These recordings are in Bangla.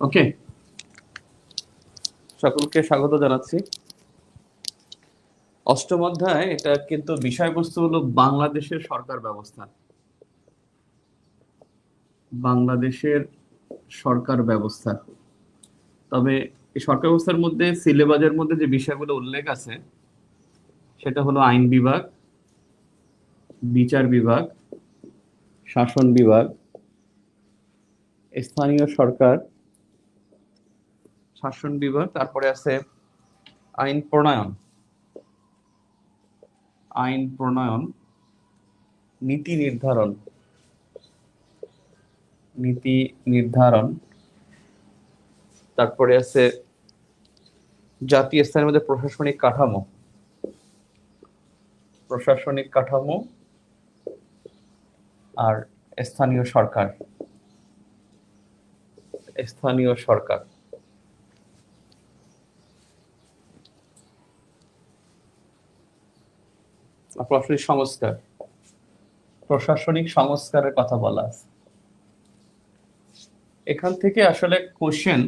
ওকে, সকলকে স্বাগত জানাচ্ছি। অষ্টম অধ্যায়, এটা কিন্তু বিষয়বস্তু হলো বাংলাদেশের সরকার ব্যবস্থা। বাংলাদেশের সরকার ব্যবস্থা। তবে এই সরকার ব্যবস্থার মধ্যে সিলেবাসের মধ্যে যে বিষয়গুলো উল্লেখ আছে সেটা হলো আইন বিভাগ, বিচার বিভাগ, শাসন বিভাগ, স্থানীয় সরকার, শাসন বিভাগ, তারপরে আছে আইন প্রণয়ন, আইন প্রণয়ন, নীতি নির্ধারণ, নীতি নির্ধারণ, তারপরে আছে জাতীয় স্থানের মধ্যে প্রশাসনিক কাঠামো, প্রশাসনিক কাঠামো, আর স্থানীয় সরকার, স্থানীয় সরকার। প্রশাসনিক সংস্কার, প্রশাসনিক সংস্কারের কথা বলা আছে। এখান থেকে আসলে কোশ্চেন,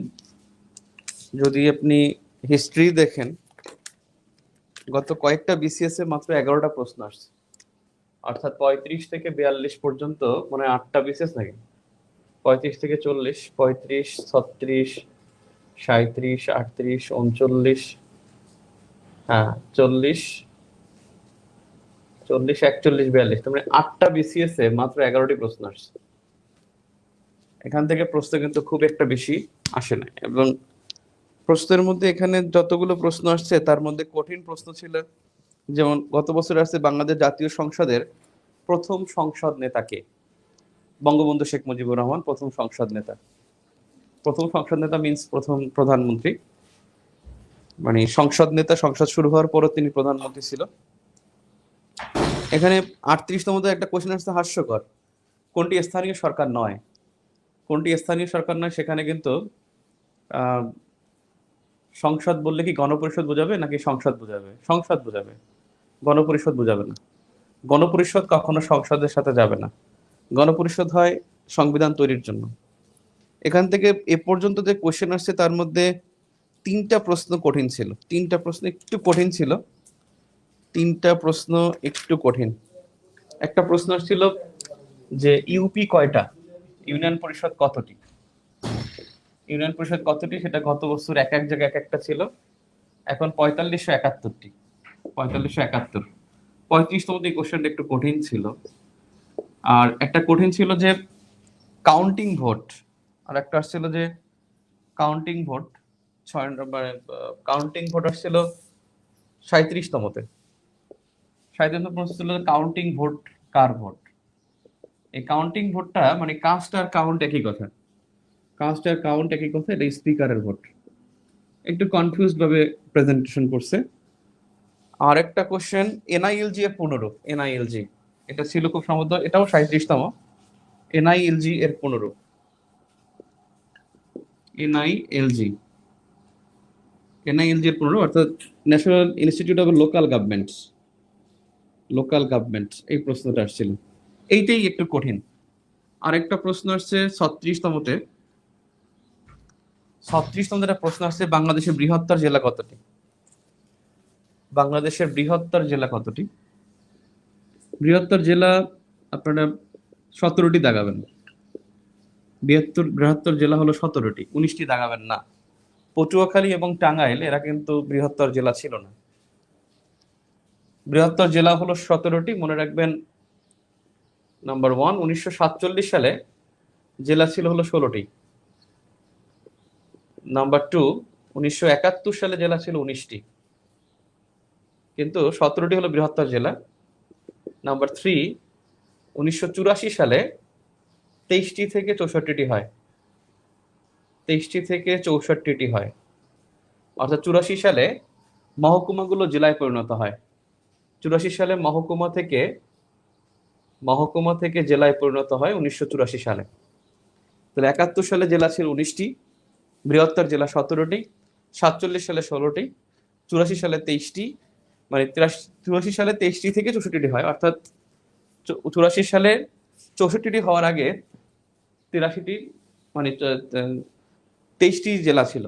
যদি আপনি হিস্ট্রি দেখেন, গত কয়েকটা বিসিএস এ মাত্র 11টা প্রশ্ন আসছে, অর্থাৎ 35 থেকে 42 পর্যন্ত, মানে 8টা বিসিএস নাকি, 35 থেকে 40, 35, 36, 37, 38, 39, হ্যাঁ 40, 40, 41, 42, তার মানে 8টা বিসিএস এ মাত্র 11টি প্রশ্ন আসছে। এখান থেকে প্রশ্ন কিন্তু খুব একটা বেশি আসে না, এবং প্রশ্নের মধ্যে এখানে যতগুলো প্রশ্ন আসছে তার মধ্যে কঠিন প্রশ্ন ছিল, যেমন গত বছর আসছে বাংলাদেশ জাতীয় সংসদের প্রথম সংসদ নেতা কে? বঙ্গবন্ধু শেখ মুজিবুর রহমান প্রথম সংসদ নেতা। প্রথম সংসদ নেতা মিন্স প্রথম প্রধানমন্ত্রী, মানে সংসদ নেতা, সংসদ শুরু হওয়ার পরও তিনি প্রধানমন্ত্রী ছিল। এখানে 38তম একটা কোশ্চেন আসছে হাস্যকর, কোনটি স্থানীয় সরকার নয়? কোনটি স্থানীয় সরকার নয়, সেখানে কিন্তু আহ সংসদ বললে কি গণপরিষদ বোঝাবে নাকি সংসদ বোঝাবে? সংসদ বোঝাবে, গণপরিষদ বোঝাবে না। গণপরিষদ কখনো সংসদের সাথে যাবে না। গণপরিষদ হয় সংবিধান তৈরির জন্য। এখান থেকে এ পর্যন্ত যে কোশ্চেন আসছে তার মধ্যে 3টা প্রশ্ন কঠিন ছিল, 3টা প্রশ্ন একটু কঠিন ছিল, 3টা প্রশ্ন একটু কঠিন। একটা প্রশ্ন ছিল যে ইউপি কয়টা, ইউনিয়ন পরিষদ কতটি? ইউনিয়ন পরিষদ কতটি সেটা গত বছর এক এক জায়গায় এক একটা ছিল, এখন 4571টি, 4571। 35তম এই কোশ্চেনটা একটু কঠিন ছিল। আর একটা কঠিন ছিল যে কাউন্টিং ভোট, আর একটা আসছিল যে কাউন্টিং ভোট, 6 নম্বর কাউন্টিং ভোট আসছিল 37তমতে। 37তম প্রশ্ন ছিল কাউন্টিং ভোট কার ভোট? এই কাউন্টিং ভোটটা মানে কাস্ট আর কাউন্ট একই কথা, কাস্ট আর কাউন্ট একই কথা, এটা স্পিকারের ভোট। একটু কনফিউজড ভাবে প্রেজেন্টেশন করছে। আর একটা কোশ্চেন এনআইএলজি এর পুনরূপ, এনআইএলজি এটা ছিল খুব সম্ভবত, এটাও 37তম। এনআইএলজি এর পুনরূপ, এনআইএলজি, এনআইএলজি এর পুনরূপ অর্থাৎ National Institute of Local Governments, local government, এই প্রশ্নটা আসছিল, এইটাই একটু কঠিন। আরেকটা প্রশ্ন আসছে 36তমতে, 36তম একটা প্রশ্ন আসছে বাংলাদেশের বৃহত্তর জেলা কতটি? বাংলাদেশের বৃহত্তর জেলা কতটি? বৃহত্তর জেলা আপনারা 17টি দাগাবেন। বৃহত্তর জেলা হলো 17টি, 19টি দাগাবেন না। পটুয়াখালী এবং টাঙ্গাইল এরা কিন্তু বৃহত্তর জেলা ছিল না। বৃহত্তর জেলা হলো 17টি, মনে রাখবেন। নাম্বার 1, 1947 সালে জেলা ছিল হলো 16টি। নাম্বার 2, 1971 সালে জেলা ছিল 19টি, কিন্তু 17টি হলো বৃহত্তর জেলা। নাম্বার 3, 1984 সালে 23টি থেকে 64টি হয়, 23টি থেকে 64টি হয়, অর্থাৎ 84 সালে মহকুমাগুলো জেলায় পরিণত হয়। 84 সালে মহকুমা থেকে জেলায় পরিণত হয় 1984 সালে। তাহলে 71 সালে জেলা ছিল 19টি, বৃহত্তর জেলা 17টি, 47 সালে 16টি, 84 সালে 23টি, মানে 84 সালে 23টি থেকে 64টি হয়, অর্থাৎ 84 সালে 64টি হওয়ার আগে 83টি, মানে 23টি জেলা ছিল।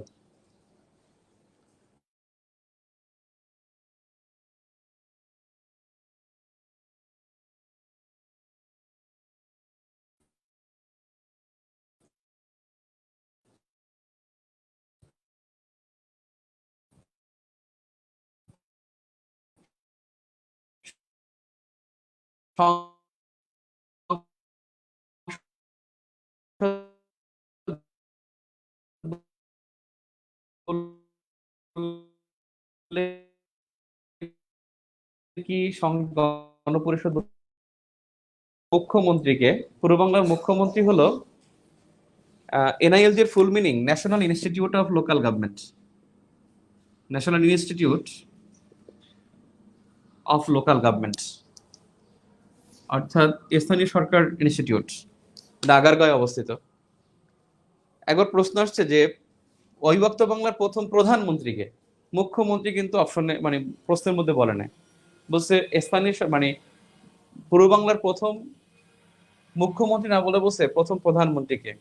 কি গণপরিষদ মুখ্যমন্ত্রীকে, পূর্ব বাংলার মুখ্যমন্ত্রী হলো এনআইএলজি এর full meaning national Institute of local government, national Institute of local government, অর্থাৎ স্থানীয় সরকার ইনস্টিটিউট, আগারগাঁয়ে অবস্থিত। একবার প্রশ্ন আসছে যে অবিভক্ত বাংলার প্রথম প্রধানমন্ত্রীকে, মুখ্যমন্ত্রী কিন্তু অপশনে মানে প্রশ্নের মধ্যে বলে নাই, বলছে স্থানীয় মানে পূর্ব বাংলার প্রথম মুখ্যমন্ত্রী না বলে বলছে প্রথম প্রধানমন্ত্রীকে।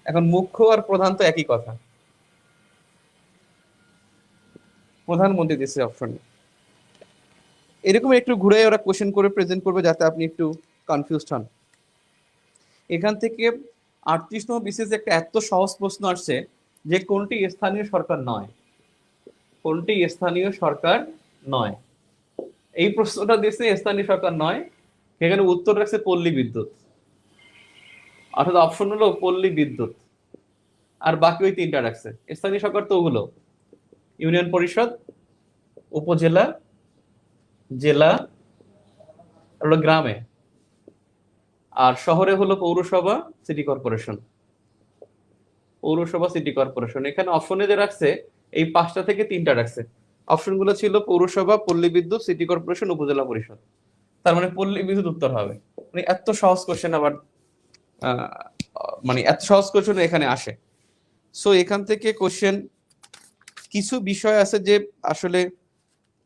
এখন মুখ্য আর প্রধান তো একই কথা, প্রধানমন্ত্রী দিচ্ছে অপশনে। এরকম একটু ঘুরে ওরা কোশ্চেন করে প্রেজেন্ট করবে যাতে আপনি একটু কনফিউজড হন। এখান থেকে 38তম বিসিএস একটা এত সহজ প্রশ্ন আসছে যে কোনটি স্থানীয় সরকার নয়, কোনটি স্থানীয় সরকার নয়, এই প্রশ্নটা দিচ্ছে স্থানীয় সরকার নয়। এখানে উত্তর রাখছে পল্লী বিদ্যুৎ, অর্থাৎ অপশন হলো পল্লী বিদ্যুৎ, আর বাকি ওই তিনটা রাখছে। স্থানীয় সরকার তো ওগুলো ইউনিয়ন পরিষদ, উপজেলা, জেলা, হলো গ্রামে, আর শহরে হলো পৌরসভা, সিটি কর্পোরেশন, পৌরসভা সিটি কর্পোরেশন। এখানে অপশনে যে রাখছে এই 5টা থেকে 3টা রাখছে। অপশনগুলো ছিল পৌরসভা, পল্লী বিদ্যুৎ, সিটি কর্পোরেশন, উপজেলা পরিষদ। তার মানে পল্লী বিদ্যুৎ উত্তর হবে। মানে এত সহজ কোশ্চেন আবার মানে এত সহজ কোশ্চেন এখানে আসে। সো এখান থেকে কোশ্চেন কিছু বিষয় আছে যে আসলে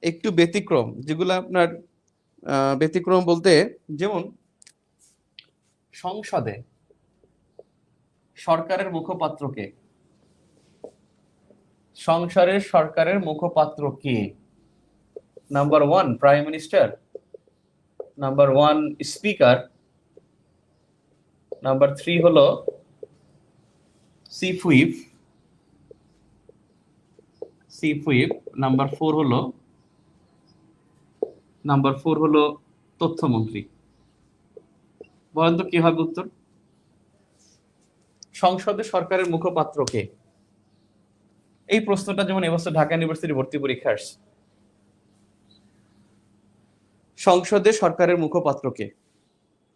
একটু ব্যতিক্রম, যেগুলো আপনার ব্যতিক্রম বলতে যেমন সংসদে সরকারের মুখপাত্র কে, সংসদের সরকারের মুখপাত্র কে? Number 1 prime minister, number 1 speaker, number 3 হলো chief whip, chief whip, number 4 হলো তথ্যমন্ত্রী। বলেন তো কি হবে উত্তর? সংসদে সরকারের মুখপাত্র কে? এই প্রশ্নটা যেমন এবছর ঢাকা ইউনিভার্সিটি ভর্তি পরীক্ষা আসছে। সংসদে সরকারের মুখপাত্র কে?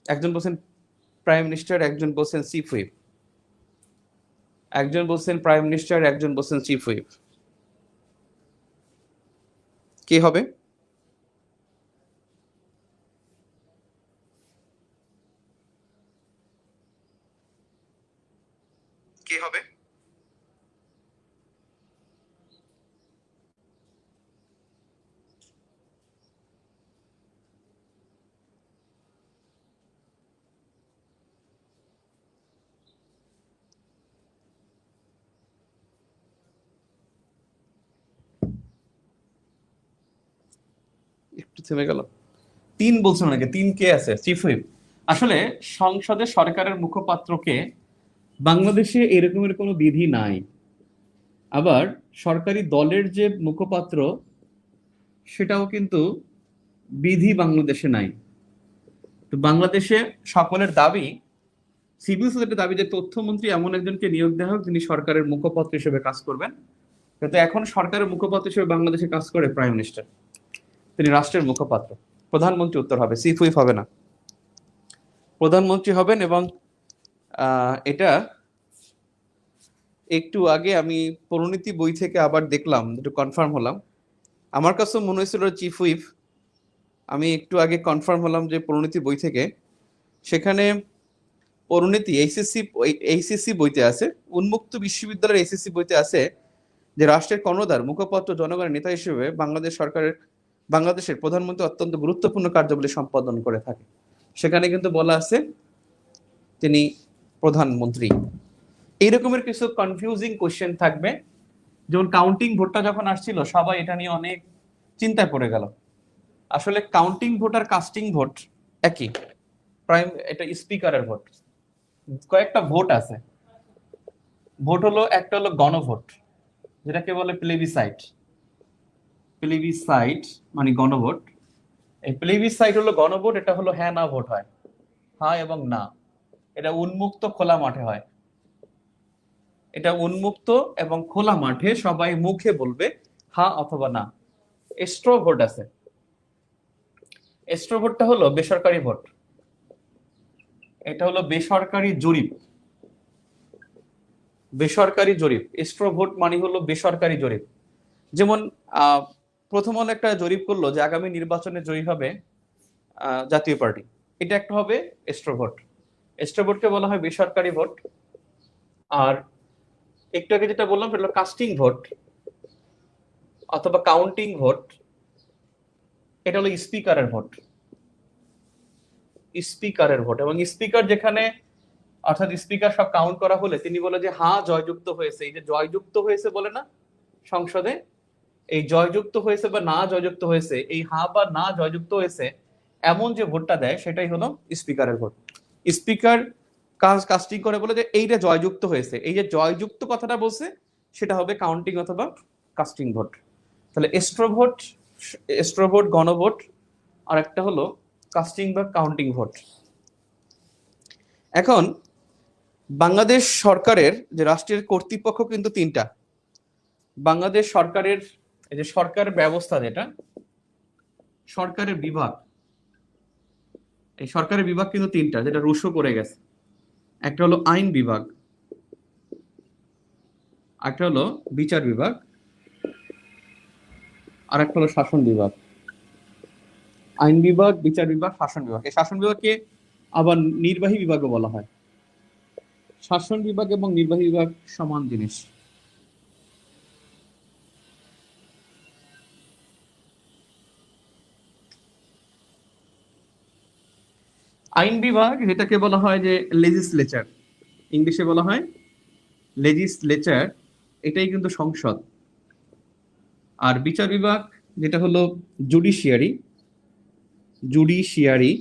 একজন বলছেন প্রাইম মিনিস্টার, একজন বলছেন চিফ হুইপ, একজন বলছেন প্রাইম মিনিস্টার, একজন বলছেন চিফ হুইপ। কে হবে? কে হবে? একটু থেমে গেল। 3 বলছেন নাকি? 3 কে আছে? Chief whip. আসলে সংসদে সরকারের মুখপাত্রকে বাংলাদেশে এরকমের কোনো বিধি নাই। আবার সরকারি দলের যে মুখপাত্র সেটাও কিন্তু বিধি বাংলাদেশে নাই। তো বাংলাদেশে সকলের দাবি, সিভিল সোসাইটির দাবি যে তথ্যমন্ত্রী এমন একজনকে নিয়োগ দেওয়া হোক যিনি সরকারের মুখপাত্র হিসেবে কাজ করবেন। কিন্তু এখন সরকারের মুখপাত্র হিসেবে বাংলাদেশে কাজ করে প্রাইম মিনিস্টার, তিনি রাষ্ট্রের মুখপাত্র। প্রধানমন্ত্রী উত্তর হবে, চিফ হুইপ হবে না, প্রধানমন্ত্রী হবেন। এবং এটা একটু আগে আমি পরিণীতি বই থেকে আবার দেখলাম, একটু কনফার্ম হলাম, আমার কাছেও মনে হয়েছিল চিফ হুইপ, আমি একটু আগে কনফার্ম হলাম যে পরিণীতি বই থেকে, সেখানে পরিণীতি এইচএসসি বইতে আছে, উন্মুক্ত বিশ্ববিদ্যালয়ের এইচএসসি বইতে আছে যে রাষ্ট্রের কর্ণধার, মুখপাত্র, জনগণের নেতা হিসেবে বাংলাদেশের প্রধানমন্ত্রী অত্যন্ত গুরুত্বপূর্ণ কার্যাবলী সম্পাদন করে থাকে। সেখানে কিন্তু বলা আছে তিনি প্রধানমন্ত্রী। এইরকমের কিছু কনফিউজিং কোশ্চেন থাকবে। যেমন কাউন্টিং ভোটটা যখন আসছিল সবাই এটা নিয়ে অনেক চিন্তায় পড়ে গেল। আসলে কাউন্টিং ভোট আর কাস্টিং ভোট একই। এটা স্পিকারের ভোট। কয়েকটা ভোট আছে। ভোট হলো একটা হলো গণভোট, যেটাকে বলে প্লেবিসাইট। প্লেবিসাইট মানে গণভোট। এই প্লেবিসাইট হলো গণভোট, এটা হলো হ্যাঁ না ভোট হয়, হ্যাঁ এবং না। এটা উন্মুক্ত খোলা মাঠে হয়। এটা উন্মুক্ত এবং খোলা মাঠে সবাই মুখে বলবে হ্যাঁ অথবা না। স্ট্র ভোট আছে। স্ট্র ভোটটা হলো বেসরকারি ভোট। এটা হলো বেসরকারি জরিপ। বেসরকারি জরিপ, স্ট্র ভোট মানে হলো বেসরকারি জরিপ। যেমন প্রথম হলো একটা জরিপ করলো যে আগামী নির্বাচনে জয়ী হবে জাতীয় পার্টি, এটা একটা হবে স্ট্র ভোট। স্ট্র ভোটকে বলা হয় বেসরকারি ভোট। আর একটু আগে যেটা বললাম সেটা হলো কাস্টিং ভোট অথবা কাউন্টিং ভোট। এটা হলো স্পিকারের ভোট। স্পিকারের ভোট, এবং স্পিকার যেখানে, অর্থাৎ স্পিকার সব কাউন্ট করা হলে তিনি বলে যে হ্যাঁ জয়যুক্ত হয়েছে। এই যে জয়যুক্ত হয়েছে বলে না সংসদে, এই জয়যুক্ত হয়েছে বা না জয়যুক্ত হয়েছে, এই হ্যাঁ বা না জয়যুক্ত হয়েছে এমন যে ভোটটা দেয় সেটাই হলো স্পিকারের ভোট। স্পিকার কাস্টিং করে বলে যে এইটা জয়যুক্ত হয়েছে, এই যে জয়যুক্ত কথাটা বলছে সেটা হবে কাউন্টিং অথবা কাস্টিং ভোট। তাহলে স্ট্রো ভোট গণভোট, আর একটা হলো কাস্টিং বা কাউন্টিং ভোট। এখন বাংলাদেশ সরকারের যে রাষ্ট্রের কর্তৃপক্ষ কিন্তু তিনটা। বাংলাদেশ সরকারের এই যে সরকার ব্যবস্থা, যেটা সরকারের বিভাগ, এই সরকারের বিভাগ কিন্তু তিনটা, যেটা রুশো করে গেছে। একটা হলো আইন বিভাগ, একটা হলো বিচার বিভাগ, আর একটা হলো শাসন বিভাগ। আইন বিভাগ, বিচার বিভাগ, শাসন বিভাগ। এই শাসন বিভাগকে আবার নির্বাহী বিভাগও বলা হয়। শাসন বিভাগ এবং নির্বাহী বিভাগ সমান জিনিস। আইন বিভাগ যেটাকে বলা হয় যে লেজিসলেচার, ইংলিশে বলা হয় লেজিসলেচার, এটাই কিন্তু সংসদ। আর বিচার বিভাগ যেটা হলো জুডিশিয়ারি, জুডিশিয়ারি,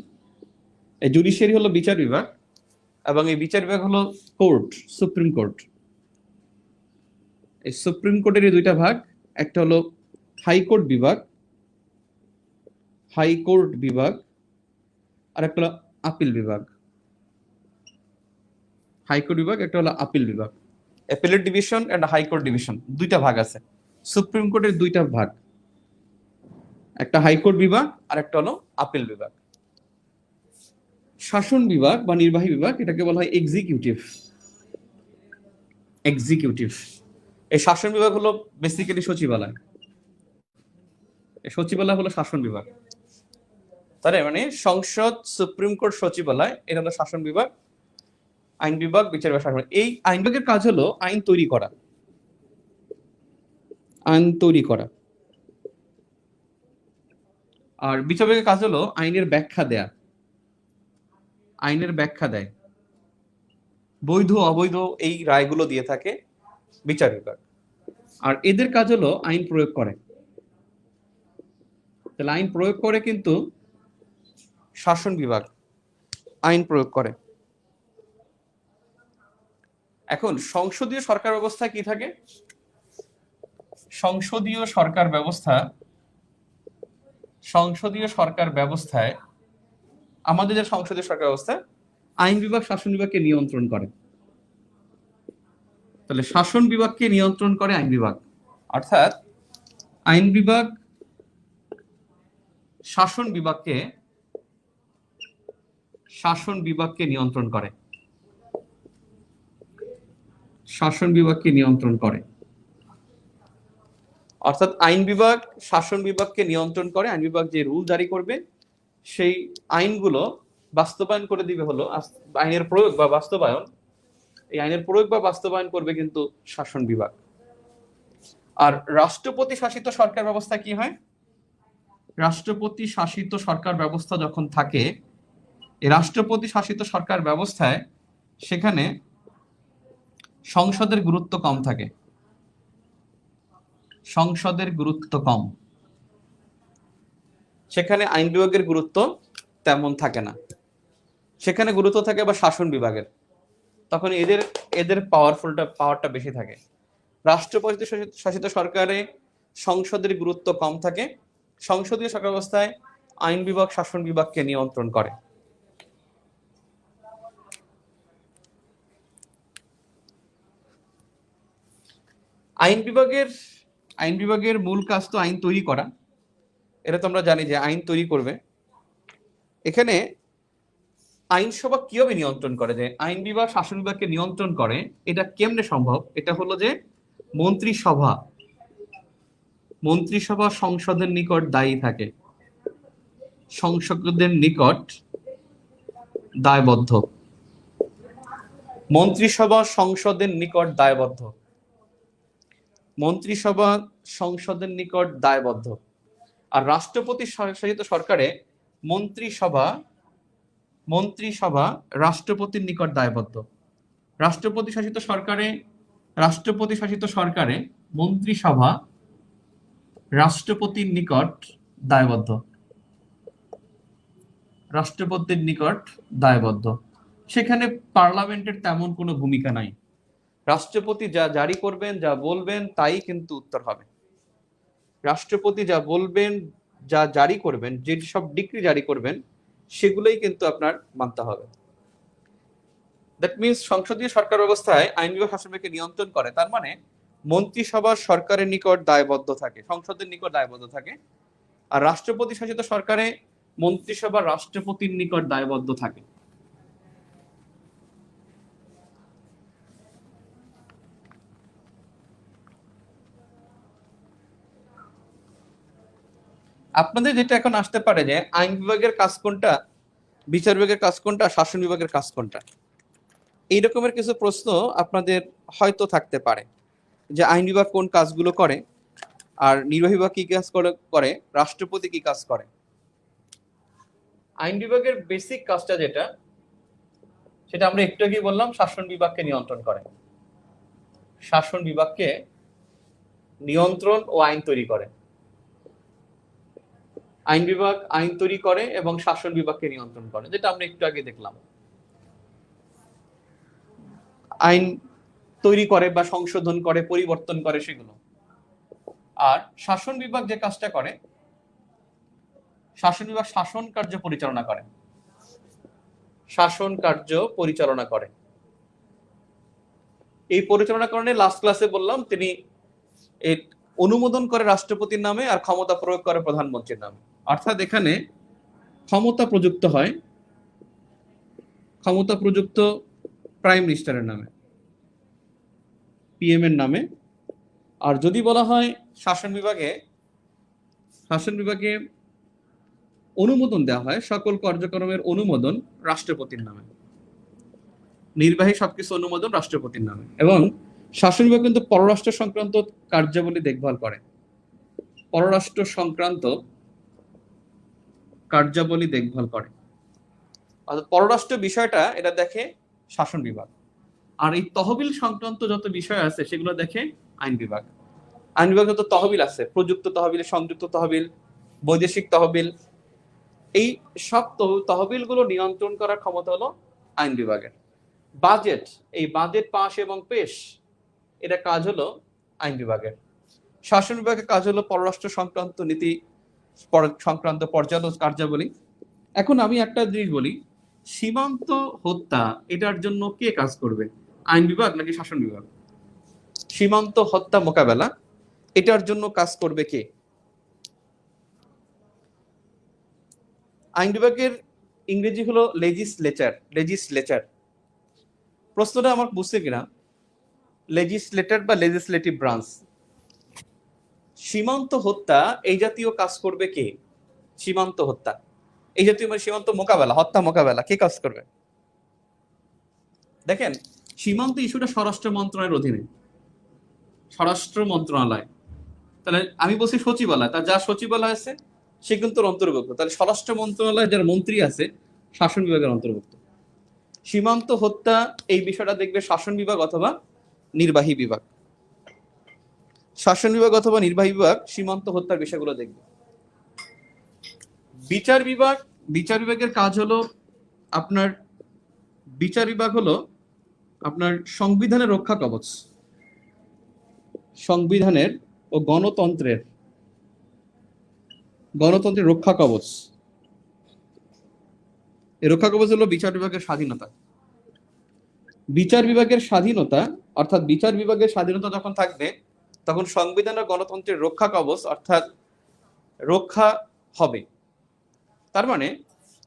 এই জুডিশিয়ারি হলো বিচার বিভাগ, এবং এই বিচার বিভাগ হলো কোর্ট, সুপ্রিম কোর্ট। এই সুপ্রিম কোর্টের এই দুইটা ভাগ, একটা হলো হাইকোর্ট বিভাগ, হাইকোর্ট বিভাগ, আর একটা হলো আপিল বিভাগ। হাইকোর্ট বিভাগ, একটা হলো আপিল বিভাগ। Appellate division and high court division, দুইটা ভাগ আছে। সুপ্রিম কোর্টের দুইটা ভাগ, একটা হাইকোর্ট বিভাগ আর একটা হলো আপিল বিভাগ। শাসন বিভাগ বা নির্বাহী বিভাগ, এটাকে বলা হয় এক্সিকিউটিভ। এক্সিকিউটিভ, এই শাসন বিভাগ হলো বেসিক্যালি সচিবালয়। এই সচিবালয় হলো শাসন বিভাগ। তাহলে মানে সংসদ, সুপ্রিম কোর্ট, সচিবালয়, এটা হলো শাসন বিভাগ। আইন বিভাগ, বিচার বিভাগ, শাসন। এই আইন বিভাগের কাজ হলো আইন তৈরি করা, আইন তৈরি করা। আর বিচার বিভাগের কাজ হলো আইনের ব্যাখ্যা দেয়া, আইনের ব্যাখ্যা দেয়। বৈধ অবৈধ এই রায়গুলো দিয়ে থাকে বিচার বিভাগ। আর এদের কাজ হলো আইন প্রয়োগ করে। তাহলে আইন প্রয়োগ করে কিন্তু শাসন বিভাগ, আইন প্রয়োগ করে। এখন সংসদীয় সরকার ব্যবস্থা কি থাকে? সংসদীয় সরকার ব্যবস্থা, সংসদীয় সরকার ব্যবস্থায় আমাদের যে সংসদীয় সরকার ব্যবস্থা, আইন বিভাগ শাসন বিভাগকে নিয়ন্ত্রণ করে। তাহলে শাসন বিভাগকে নিয়ন্ত্রণ করে আইন বিভাগ, অর্থাৎ আইন বিভাগ শাসন বিভাগকে, শাসন বিভাগকে নিয়ন্ত্রণ করে, শাসন বিভাগকে নিয়ন্ত্রণ করে। অর্থাৎ আইন বিভাগ শাসন বিভাগকে নিয়ন্ত্রণ করে। আইন বিভাগ যে রুল জারি করবে সেই আইনগুলো বাস্তবায়ন করে দিবে হলো আইনের প্রয়োগ বা বাস্তবায়ন। এই আইনের প্রয়োগ বা বাস্তবায়ন করবে কিন্তু শাসন বিভাগ। আর রাষ্ট্রপতি শাসিত সরকার ব্যবস্থা কি হয়? রাষ্ট্রপতি শাসিত সরকার ব্যবস্থা যখন থাকে, এই রাষ্ট্রপতি শাসিত সরকার ব্যবস্থায় সেখানে সংসদের গুরুত্ব কম থাকে, সংসদের গুরুত্ব কম, সেখানে আইন বিভাগের গুরুত্ব তেমন থাকে না, সেখানে গুরুত্ব থাকে বা শাসন বিভাগের, তখন এদের এদের পাওয়ারটা বেশি থাকে। রাষ্ট্রপতি শাসিত সরকারে সংসদের গুরুত্ব কম থাকে, সংসদীয় সরকার ব্যবস্থায় আইন বিভাগ শাসন বিভাগকে নিয়ন্ত্রণ করে। আইন বিভাগের মূল কাজ তো আইন তৈরি করা, এটা তো আমরা জানি যে আইন তৈরি করবে। এখানে আইনসভা কিভাবে নিয়ন্ত্রণ করে, যে আইন বিভাগ শাসন বিভাগকে নিয়ন্ত্রণ করে, এটা কেমনে সম্ভব? এটা হলো যে মন্ত্রিসভা সংসদের নিকট দায়ী থাকে, সংসদের নিকট দায়বদ্ধ, মন্ত্রিসভা সংসদের নিকট দায়বদ্ধ, মন্ত্রিসভা সংসদের নিকট দায়বদ্ধ। আর রাষ্ট্রপতি শাসিত সরকারে মন্ত্রিসভা রাষ্ট্রপতির নিকট দায়বদ্ধ। রাষ্ট্রপতি শাসিত সরকারে মন্ত্রিসভা রাষ্ট্রপতির নিকট দায়বদ্ধ, রাষ্ট্রপতির নিকট দায়বদ্ধ। সেখানে পার্লামেন্টের তেমন কোনো ভূমিকা নাই, রাষ্ট্রপতি যা জারি করবেন, যা বলবেন তাই কিন্তু উত্তর হবে। রাষ্ট্রপতি যা বলবেন, যা জারি করবেন, যে সব ডিক্রি জারি করবেন, সেগুলোই কিন্তু আপনার মানতে হবে। দ্যাট মিনস সংসদীয় সরকার ব্যবস্থায় আইন বিভাগ শাসন বিভাগকে নিয়ন্ত্রণ করে, তার মানে মন্ত্রিসভা সরকারের নিকট দায়বদ্ধ থাকে, সংসদের নিকট দায়বদ্ধ থাকে। আর রাষ্ট্রপতি শাসিত সরকারে মন্ত্রিসভা রাষ্ট্রপতির নিকট দায়বদ্ধ থাকে। আপনাদের যেটা এখন আসতে পারে যে আইন বিভাগের কাজ কোনটা, বিচার বিভাগের কাজ কোনটা, শাসন বিভাগের কাজ কোনটা, এই রকমের কিছু প্রশ্ন আপনাদের হয়তো থাকতে পারে, যে আইন বিভাগ কোন কাজগুলো করে, আর নির্বাহী বিভাগ কি কাজ করে, রাষ্ট্রপতি কি কাজ করে। আইন বিভাগের বেসিক কাজটা যেটা, সেটা আমরা একটু আগেই বললাম, শাসন বিভাগকে নিয়ন্ত্রণ করে, শাসন বিভাগকে নিয়ন্ত্রণ ও আইন তৈরি করে। আইন বিভাগ আইন তৈরি করে এবং শাসন বিভাগকে নিয়ন্ত্রণ করে, যেটা আমরা একটু আগে দেখলাম। আইন তৈরি করে বা সংশোধন করে, পরিবর্তন করে সেগুলো। আর শাসন বিভাগ যে কাজটা করে, শাসন বিভাগ শাসন কার্য পরিচালনা করে, শাসন কার্য পরিচালনা করে। এই পরিচালনা করণে লাস্ট ক্লাসে বললাম, তিনি অনুমোদন করে রাষ্ট্রপতির নামে আর ক্ষমতা প্রয়োগ করে প্রধানমন্ত্রীর নামে। অর্থাৎ এখানে ক্ষমতা প্রযুক্ত প্রাইম মিনিস্টারের নামে, পিএম এর নামে। আর যদি বলা হয় শাসন বিভাগে অনুমোদন দেওয়া হয়, সকল কার্যক্রমের অনুমোদন রাষ্ট্রপতির নামে, নির্বাহী সবকিছু অনুমোদন রাষ্ট্রপতির নামে। এবং শাসন বিভাগ কিন্তু পররাষ্ট্র সংক্রান্ত কার্যাবলী দেখভাল করে, পররাষ্ট্র সংক্রান্ত কার্যাবলী দেখভাল করে, অর্থাৎ পররাষ্ট্র বিষয়টা এটা দেখে শাসন বিভাগ। আর এই তহবিল সংক্রান্ত যত বিষয় আছে সেগুলো দেখে আইন বিভাগ। আইন বিভাগ যত তহবিল আছে, প্রযুক্ত তহবিল, সংযুক্ত তহবিল, বৈদেশিক তহবিল, এই সব তহবিলগুলো নিয়ন্ত্রণ করার ক্ষমতা হলো আইন বিভাগের। বাজেট, এই বাজেট পাস এবং পেশ, এটা কাজ হলো আইন বিভাগের। শাসন বিভাগের কাজ হলো পররাষ্ট্র সংক্রান্ত নীতি সংক্রান্ত পর্যালোচনা কার্যাবলী। এখন আমি একটা জিনিস বলি, সীমান্ত হত্যা এটার জন্য কে কাজ করবে, আইন বিভাগ নাকি শাসন বিভাগ? সীমান্ত হত্যা মোকাবেলা এটার জন্য কাজ করবে কে? আইন বিভাগের ইংরেজি হলো লেজিসলেচার। প্রশ্নটা আমার বুঝছে কিনা, লেজিসলেটর বা লেজিসলেটিভ ব্রাঞ্চ। সীমান্ত হত্যা এই জাতীয় কাজ করবে কে? সীমান্ত হত্যা এই জাতীয়, মানে সীমান্ত মোকাবেলা, হত্যা মোকাবেলা কে কাজ করবে? দেখেন, সীমান্ত ইস্যুটা স্বরাষ্ট্র মন্ত্রণালয়ের অধীনে, স্বরাষ্ট্র মন্ত্রণালয়। তাহলে আমি বলছি সচিবালয়, তার যা সচিবালয় আছে সে কিন্তু অন্তর্ভুক্ত। তাহলে স্বরাষ্ট্র মন্ত্রণালয়ের যারা মন্ত্রী আছে শাসন বিভাগের অন্তর্ভুক্ত। সীমান্ত হত্যা এই বিষয়টা দেখবে শাসন বিভাগ অথবা নির্বাহী বিভাগ। শাসন বিভাগ অথবা নির্বাহী বিভাগ সীমান্ত হত্যার বিষয়গুলো দেখবে। বিচার বিভাগ, বিচার বিভাগের কাজ হলো আপনার, বিচার বিভাগ হলো আপনার সংবিধানের রক্ষা কবচ, সংবিধানের ও গণতন্ত্রের রক্ষা কবচ। এই রক্ষা কবচ হলো বিচার বিভাগের স্বাধীনতা। বিচার বিভাগের স্বাধীনতা অর্থাৎ বিচার বিভাগের স্বাধীনতা যখন থাকবে তখন সংবিধান ও গণতন্ত্রের রক্ষা কবচ অর্থাৎ রক্ষা হবে। তার মানে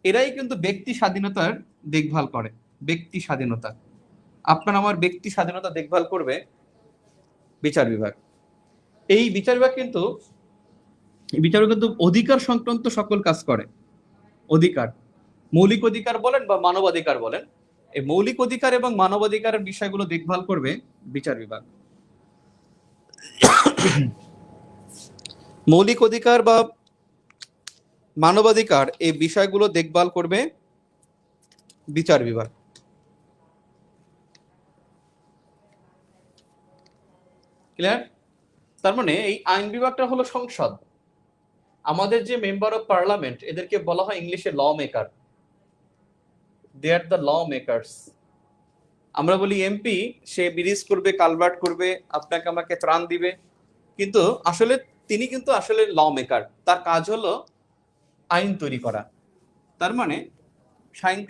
এরাই কিন্তু ব্যক্তি স্বাধীনতার দেখভাল করে। ব্যক্তি স্বাধীনতা, আপনার আমার ব্যক্তি স্বাধীনতা দেখভাল করবে বিচার বিভাগ। এই বিচার বিভাগ কিন্তু অধিকার সংক্রান্ত সকল কাজ করে। অধিকার, মৌলিক অধিকার বলেন বা মানবাধিকার বলেন, এই মৌলিক অধিকার এবং মানবাধিকারের বিষয়গুলো দেখভাল করবে বিচার বিভাগ। মৌলিক অধিকার বা মানবাধিকার এই বিষয়গুলো দেখভাল করবে বিচার বিভাগ। ক্লিয়ার? তার মানে এই আইন বিভাগটা হলো সংসদ। আমাদের যে মেম্বার অফ পার্লামেন্ট এদেরকে বলা হয় ইংলিশে law maker. They are the law makers. আমরা বলি এমপি, সে ব্রিজ করবে, কালভার্ট করবে, আপনাকে আমাকে ত্রাণ দিবে, কিন্তু আসলে তিনি কিন্তু আসলে ল মেকার। তার কাজ হলো আইন তৈরি করা। তার মানে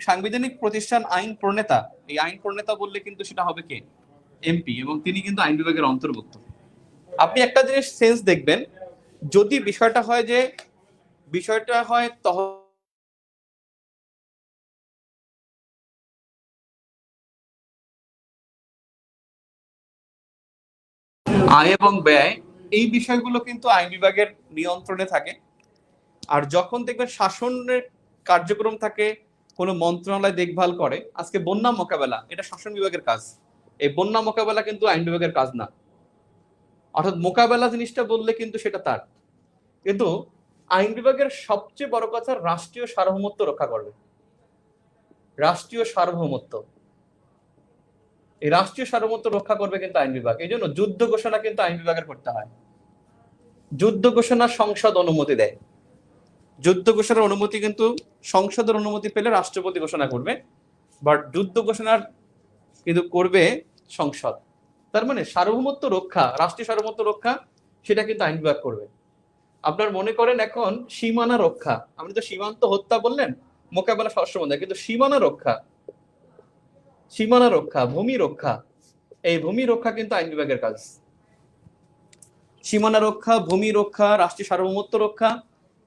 সাংবিধানিক প্রতিষ্ঠান আইন প্রণেতা, এই আইন প্রণেতা বললে কিন্তু সেটা হবে কে? এমপি, এবং তিনি কিন্তু আইন বিভাগের অন্তর্ভুক্ত। আপনি একটা জিনিস সেন্স দেখবেন, যদি বিষয়টা হয় আয় এবং ব্যয়, এই বিষয়গুলো কিন্তু আইন বিভাগের নিয়ন্ত্রণে থাকে। আর যখন দেখবেন শাসনের কার্যক্রম থাকে, কোনো মন্ত্রণালয় দেখভাল করে, আজকে বন্যা মোকাবেলা, এটা শাসন বিভাগের কাজ। এই বন্যা মোকাবেলা কিন্তু আইন বিভাগের কাজ না। অর্থাৎ মোকাবেলা জিনিসটা বললে কিন্তু সেটা তার, কিন্তু আইন বিভাগের সবচেয়ে বড় কথা রাষ্ট্রীয় সার্বভৌমত্ব রক্ষা করবে। রাষ্ট্রীয় সার্বভৌমত্ব, এই রাষ্ট্রীয় সার্বভৌমত্ব রক্ষা করবে কিন্তু আইন বিভাগ। এই জন্য যুদ্ধ ঘোষণা কিন্তু আইন বিভাগের করতে হয়। যুদ্ধ ঘোষণা সংসদ অনুমতি দেয়। যুদ্ধ ঘোষণার অনুমতি কিন্তু সংসদের অনুমতি পেলে রাষ্ট্রপতি ঘোষণা করবে, বাট যুদ্ধ ঘোষণার কিন্তু করবে সংসদ। তার মানে সার্বভৌমত্ব রক্ষা, রাষ্ট্রীয় সার্বভৌমত্ব রক্ষা, সেটা কিন্তু আইন বিভাগ করবে। আপনার মনে করেন এখন সীমানা রক্ষা, আপনি তো সীমান্ত হত্যা বললেন, মোকাবেলা সবসময় দেয়, কিন্তু সীমানা রক্ষা, ভূমি রক্ষা, এই ভূমি রক্ষা কিন্তু আইন বিভাগের কাজ। সীমানা রক্ষা, ভূমি রক্ষা, রাষ্ট্রীয় সার্বভৌমত্ব রক্ষা,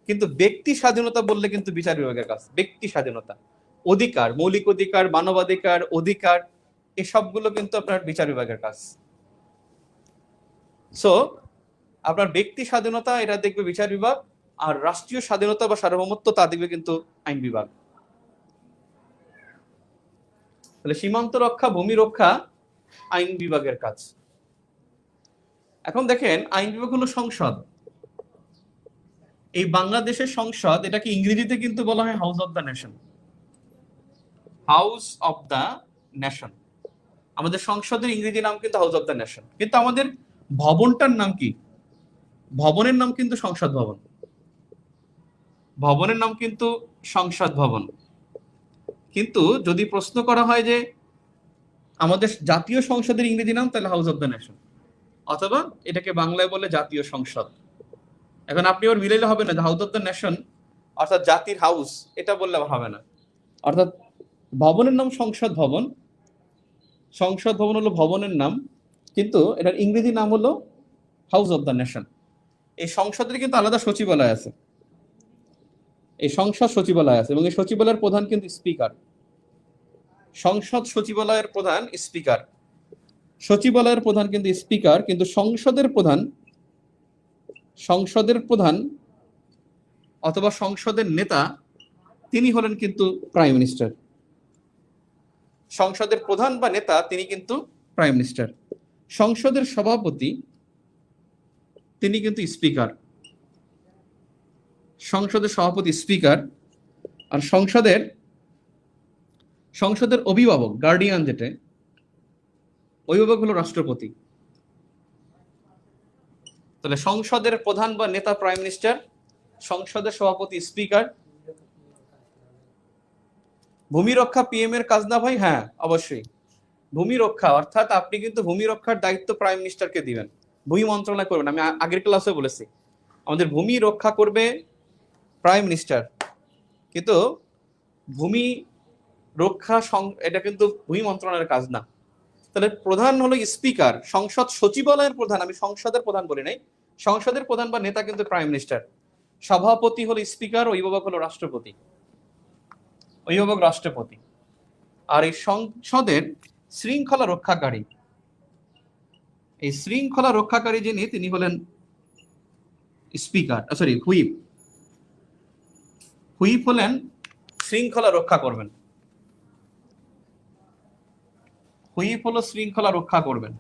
কিন্তু ব্যক্তি স্বাধীনতা বললে কিন্তু বিচার বিভাগের কাজ। ব্যক্তি স্বাধীনতা, অধিকার, মৌলিক অধিকার, মানবাধিকার, অধিকার, এসবগুলো কিন্তু আপনার বিচার বিভাগের কাজ। সো আপনার ব্যক্তি স্বাধীনতা এটা দেখবে বিচার বিভাগ, আর রাষ্ট্রীয় স্বাধীনতা বা সার্বভৌমত্ব তা দেখবে কিন্তু আইন বিভাগ। তাহলে সীমান্ত রক্ষা, ভূমি রক্ষা আইন বিভাগের কাজ। এখন দেখেন আইন বিভাগ হলো সংসদ। এই বাংলাদেশের সংসদ, এটাকে ইংরেজিতে কিন্তু বলা হয় house of the nation. House of the nation, আমাদের সংসদের ইংরেজি নাম কিন্তু হাউস অফ দ্য নেশন, কিন্তু আমাদের ভবনটার নাম কি? ভবনের নাম কিন্তু সংসদ ভবন। ভবনের নাম কিন্তু সংসদ ভবন। কিন্তু যদি প্রশ্ন করা হয় যে আমাদের জাতীয় সংসদের ইংরেজি নাম, তাহলে হাউস অফ দ্য নেশন, অথবা এটাকে বাংলায় বলে জাতীয় সংসদ। এখন আপনি ওর মিলাইলে হবে না, হাউস অফ দ্য নেশন অর্থাৎ জাতির হাউস, এটা বললে হবে না। অর্থাৎ ভবনের নাম সংসদ ভবন, সংসদ ভবন হলো ভবনের নাম, কিন্তু এটার ইংরেজি নাম হলো হাউস অফ দ্য নেশন। এই সংসদের কিন্তু আলাদা সচিবালয় আছে, এই সংসদ সচিবালয় আছে, এবং এই সচিবালয়ের প্রধান কিন্তু স্পিকার। সংসদ সচিবালয়ের প্রধান স্পিকার, সচিবালয়ের প্রধান কিন্তু স্পিকার, কিন্তু সংসদের প্রধান অথবা সংসদের নেতা তিনি হলেন কিন্তু প্রাইম মিনিস্টার। সংসদের প্রধান বা নেতা তিনি কিন্তু প্রাইম মিনিস্টার। সংসদের সভাপতি তিনি কিন্তু স্পিকার। সংসদের সভাপতি স্পিকার, আর সংসদের অভিভাবক, গার্ডিয়ান, যেটা অভিভাবক হলো রাষ্ট্রপতি। তাহলে সংসদের প্রধান বা নেতা প্রাইম মিনিস্টার, সংসদের সভাপতি স্পিকার। ভূমি রক্ষা পিএম এর কাজ না ভাই? হ্যাঁ অবশ্যই। ভূমি রক্ষা অর্থাৎ আপনি কিন্তু ভূমি রক্ষার দায়িত্ব প্রাইম মিনিস্টারকে দিবেন, ভূমি মন্ত্রণালয় করবেন। আমি আগের ক্লাসে বলেছি আমাদের ভূমি রক্ষা করবে প্রাইম মিনিস্টার, কিন্তু ভূমি রক্ষা এটা কিন্তু ভূমি মন্ত্রণালয়ের কাজ না। তাহলে প্রধান হলো স্পিকার, সংসদ সচিবালয়ের প্রধান, আমি সংসদের প্রধান বলি নাই, সংসদের প্রধান বা নেতা কিন্তু প্রাইম মিনিস্টার। সভাপতি হলো স্পিকার, অভিভাবক হলো রাষ্ট্রপতি, অভিভাবক রাষ্ট্রপতি। আর এই সংসদের শৃঙ্খলা রক্ষাকারী, এই শৃঙ্খলা রক্ষাকারী যিনি তিনি হলেন স্পিকার, সরি হুইপ। হুইপ হলেন শৃঙ্খলা রক্ষা করবেন, হুইপ হলো শৃঙ্খলা রক্ষা করবেন।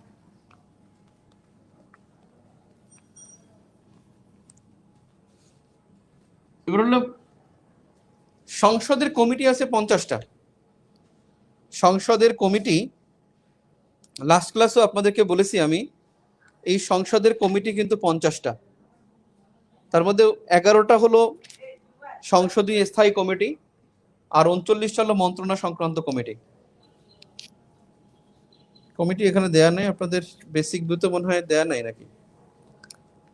এবার হলো সংসদের কমিটি আছে 50টা। সংসদের কমিটি লাস্ট ক্লাসও আপনাদেরকে বলেছি আমি, এই সংসদের কমিটি কিন্তু 50টা। তার মধ্যে 11টা হলো সংসদীয় স্থায়ী কমিটি, আর 39টা হলো মন্ত্রণা সংক্রান্ত কমিটি। কমিটি এখানে দেয়া নেই আপনাদের, বেসিক বইতে মনে হয় দেয়া নাই নাকি,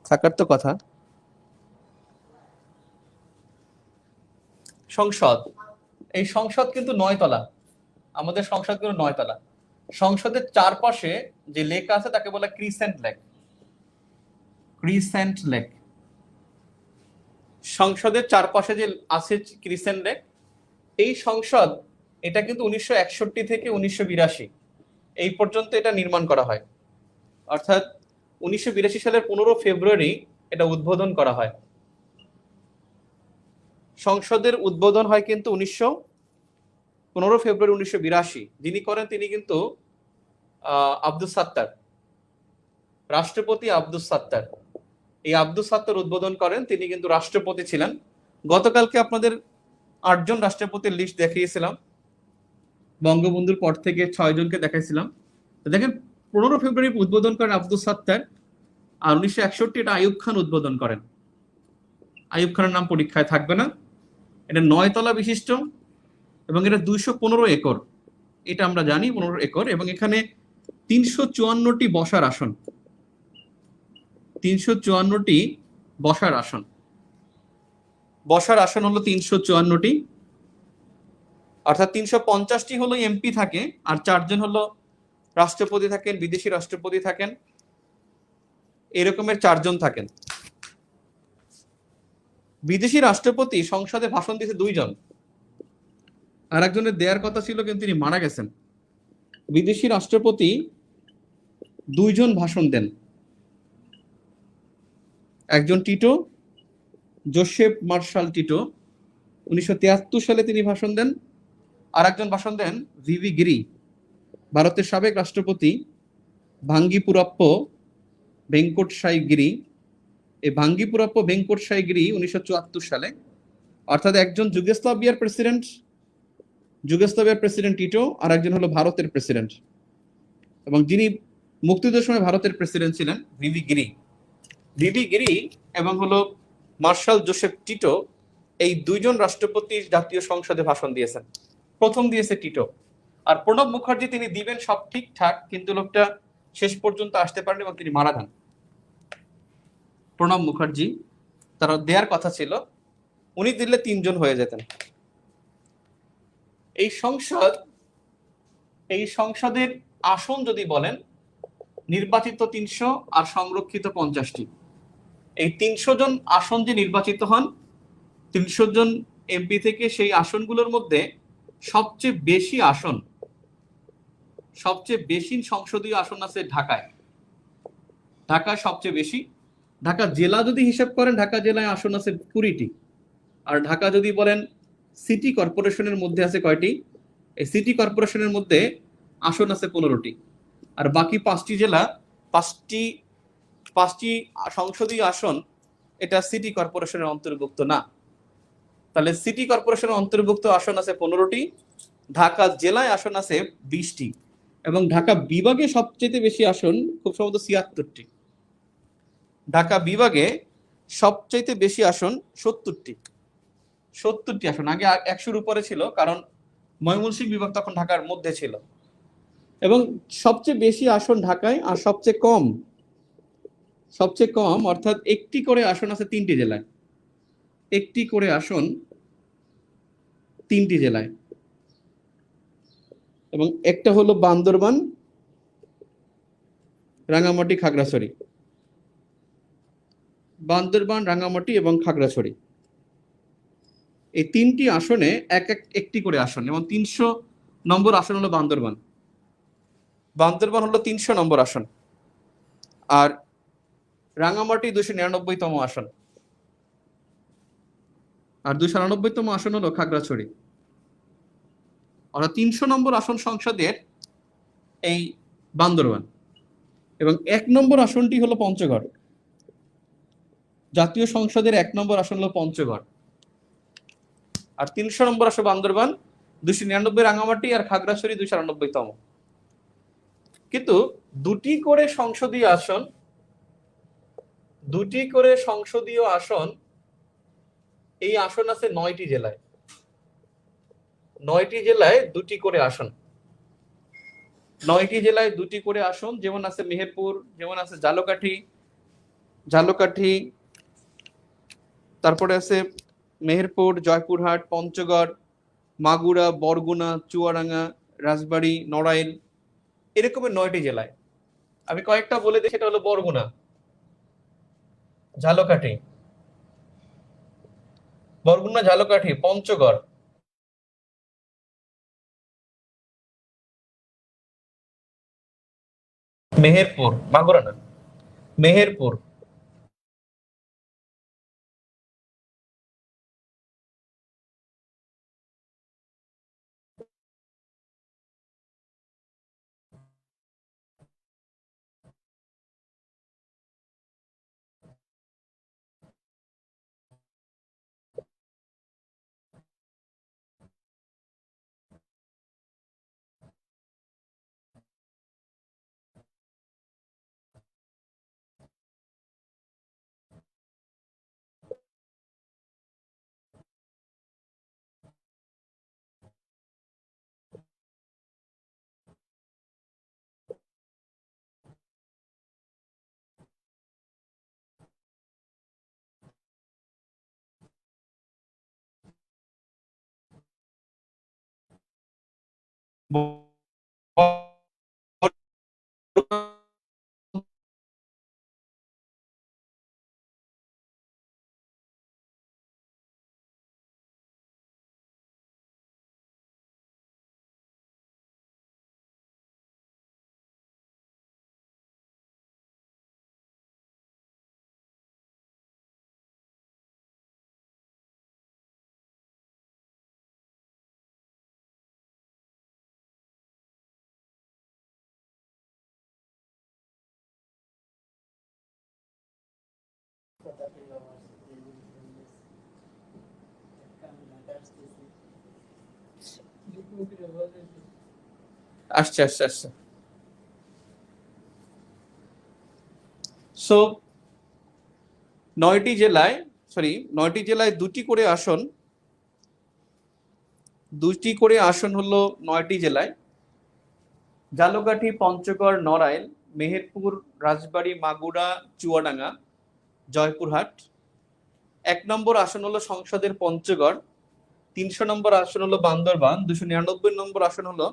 থাকার তো কথা। সংসদ, এই সংসদ কিন্তু 9 তলা, আমাদের সংসদ কিন্তু 9 তলা। সংসদের চারপাশে যে লেক আছে তাকে বলে ক্রিসেন্ট লেক, ক্রিসেন্ট লেক। সংসদের চারপাশে যে আছে ক্রিসেন্ট লেক, এই সংসদ এটা কিন্তু 1961 থেকে 1982 এই পর্যন্ত এটা নির্মাণ করা হয়, অর্থাৎ 1982 সালের 15 ফেব্রুয়ারি এটা উদ্বোধন করা হয়। সংসদের উদ্বোধন হয় কিন্তু 15 ফেব্রুয়ারি 1982। যিনি করেন তিনি কিন্তু আব্দুস সাত্তার, রাষ্ট্রপতি আব্দুস সাত্তার। এই আব্দুস সাত্তার উদ্বোধন করেন, তিনি কিন্তু রাষ্ট্রপতি ছিলেন। গতকালকে আপনাদের 8 জন রাষ্ট্রপতির লিস্ট দেখিয়েছিলাম, বঙ্গবন্ধুর পর থেকে 6 জনকে দেখাইছিলাম। দেখেন 15 ফেব্রুয়ারি উদ্বোধন করেন আব্দুস সাত্তার, আর 1961 এটা আইয়ুব খান উদ্বোধন করেন। আইয়ুব খানের নাম পরীক্ষায় থাকবে না। এটা 9 তলা বিশিষ্ট এবং এটা 215 একর, এটা আমরা জানি 15 একর। এবং এখানে 354টি বসার আসন, 354টি বসার আসন, বসার আসন হলো 354টি, অর্থাৎ 350টি হলো এমপি থাকে, আর 4 জন হলো রাষ্ট্রপতি থাকেন, বিদেশি রাষ্ট্রপতি থাকেন, এরকমের 4 জন থাকেন। বিদেশি রাষ্ট্রপতি সংসদে ভাষণ দিয়েছে 2 জন, আর একজনের দেওয়ার কথা ছিল কিন্তু তিনি মারা গেছেন। বিদেশি রাষ্ট্রপতি 2 জন ভাষণ দেন, একজন টিটো, জোসেফ মার্শাল টিটো, 1973 সালে তিনি ভাষণ দেন। আর একজন ভাষণ দেন ভিভি গিরি, ভারতের সাবেক রাষ্ট্রপতি ভাঙ্গিপুরাপ্প ভেঙ্কটসাই গিরি। এই ভাঙ্গিপুরাপ্প ভেঙ্কটসাই গিরি 1974 সালে, অর্থাৎ একজন যুগোস্লাভিয়ার প্রেসিডেন্ট টিটো, আর একজন হলো ভারতের প্রেসিডেন্ট, এবং যিনি মুক্তিযুদ্ধের সময় ভারতের প্রেসিডেন্ট ছিলেন ভিভি গিরি। ভিভি গিরি এবং হলো মার্শাল জোসেফ টিটো, এই 2 জন রাষ্ট্রপতি জাতীয় সংসদে ভাষণ দিয়েছেন। প্রথম দিয়েছে টিটো, আর প্রণব মুখার্জি তিনি দিবেন সব ঠিকঠাক, কিন্তু লোকটা শেষ পর্যন্ত আসতে পারেন এবং তিনি মারা যান। প্রণব মুখার্জি, তারা দেওয়ার কথা ছিল, উনি দিলে 3 জন হয়ে যেতেন। এই সংসদের আসন যদি বলেন, নির্বাচিত 300 আর সংরক্ষিত 50টি। এই 300 জন আসন যে নির্বাচিত হন 300 জন এমপি থেকে, সেই আসনগুলোর মধ্যে সবচেয়ে বেশি সংসদীয় আসন আছে ঢাকায়। ঢাকায় সবচেয়ে বেশি। ঢাকা জেলা যদি হিসাব করেন, ঢাকা জেলায় আসন আছে 20টি। আর ঢাকা যদি বলেন সিটি কর্পোরেশনের মধ্যে আছে কয়টি? এই সিটি কর্পোরেশনের মধ্যে আসন আছে 15টি। আর বাকি 5টি জেলা, 5টি সংসদীয় আসন এটা সিটি কর্পোরেশনের অন্তর্ভুক্ত না। তাহলে সিটি কর্পোরেশনের অন্তর্ভুক্ত আসন আছে 15টি, ঢাকা জেলায় আসন আছে 20টি। এবং ঢাকা বিভাগে সবচেয়ে বেশি আসন খুব সম্ভবত ৭৬টি। ঢাকা বিভাগে সবচেয়ে বেশি আসন ৭০টি আসন। আগে ১০০-র উপরে ছিল, কারণ ময়মনসিংহ বিভাগ তখন ঢাকার মধ্যে ছিল। এবং সবচেয়ে বেশি আসন ঢাকায়, আর সবচেয়ে কম অর্থাৎ একটি করে আসন আছে ৩টি জেলায়। একটি করে আসন ৩টি জেলায়, এবং একটা হলো বান্দরবান, রাঙ্গামাটি, খাগড়াছড়ি। বান্দরবান, রাঙ্গামাটি এবং খাগড়াছড়ি, এই 3টি আসনে একটি করে আসন, এবং ৩০০ নম্বর আসন হলো বান্দরবান। বান্দরবান হলো ৩০০ নম্বর আসন, আর রাঙ্গামাটি ২৯৯তম আসন, আর ২৯৯তম আসন হলো খাগড়াছড়ি। অর্থাৎ ৩০০ নম্বর আসন সংসদের এই বান্দরবান, এবং ১ নম্বর আসনটি হলো পঞ্চগড়। জাতীয় সংসদের ১ নম্বর আসন হলো পঞ্চগড়, আর ৩০০ নম্বর আসন বান্দরবান, ২৯৯ রাঙ্গামাটি, আর খাগড়াছড়ি ২৯৮তম। কিন্তু দুটি করে সংসদীয় আসন, এই আসন আছে ৯টি জেলায়। ৯টি জেলায় দুটি করে আসন, ৯টি জেলায় দুটি করে আসন, যেমন আছে মেহেরপুর, যেমন আছে ঝালকাঠি, তারপরে আছে মেহেরপুর, জয়পুরহাট, পঞ্চগড়, মাগুরা, বরগুনা, চুয়াডাঙ্গা, রাজবাড়ী, নড়াইল, এরকমের ৯টি জেলায়। আমি কয়েকটা বলে দিই। সেটা হলো বরগুনা, ঝালকাঠি, পঞ্চগড়, মেহেরপুর, মাগুরা না, মেহেরপুর, আসছে। সো ৯টি জেলায় দুটি করে আসন হলো ৯টি জেলায়: ঝালকাঠি, পঞ্চগড়, নড়াইল, মেহেরপুর, রাজবাড়ী, মাগুরা, চুয়াডাঙ্গা, জয়পুরহাট। ১ নম্বর আসন হলো সংসদের পঞ্চগড়, ৩০০ নম্বর আসন হলো বান্দরবান, ২৯৯ নম্বর আসন হলো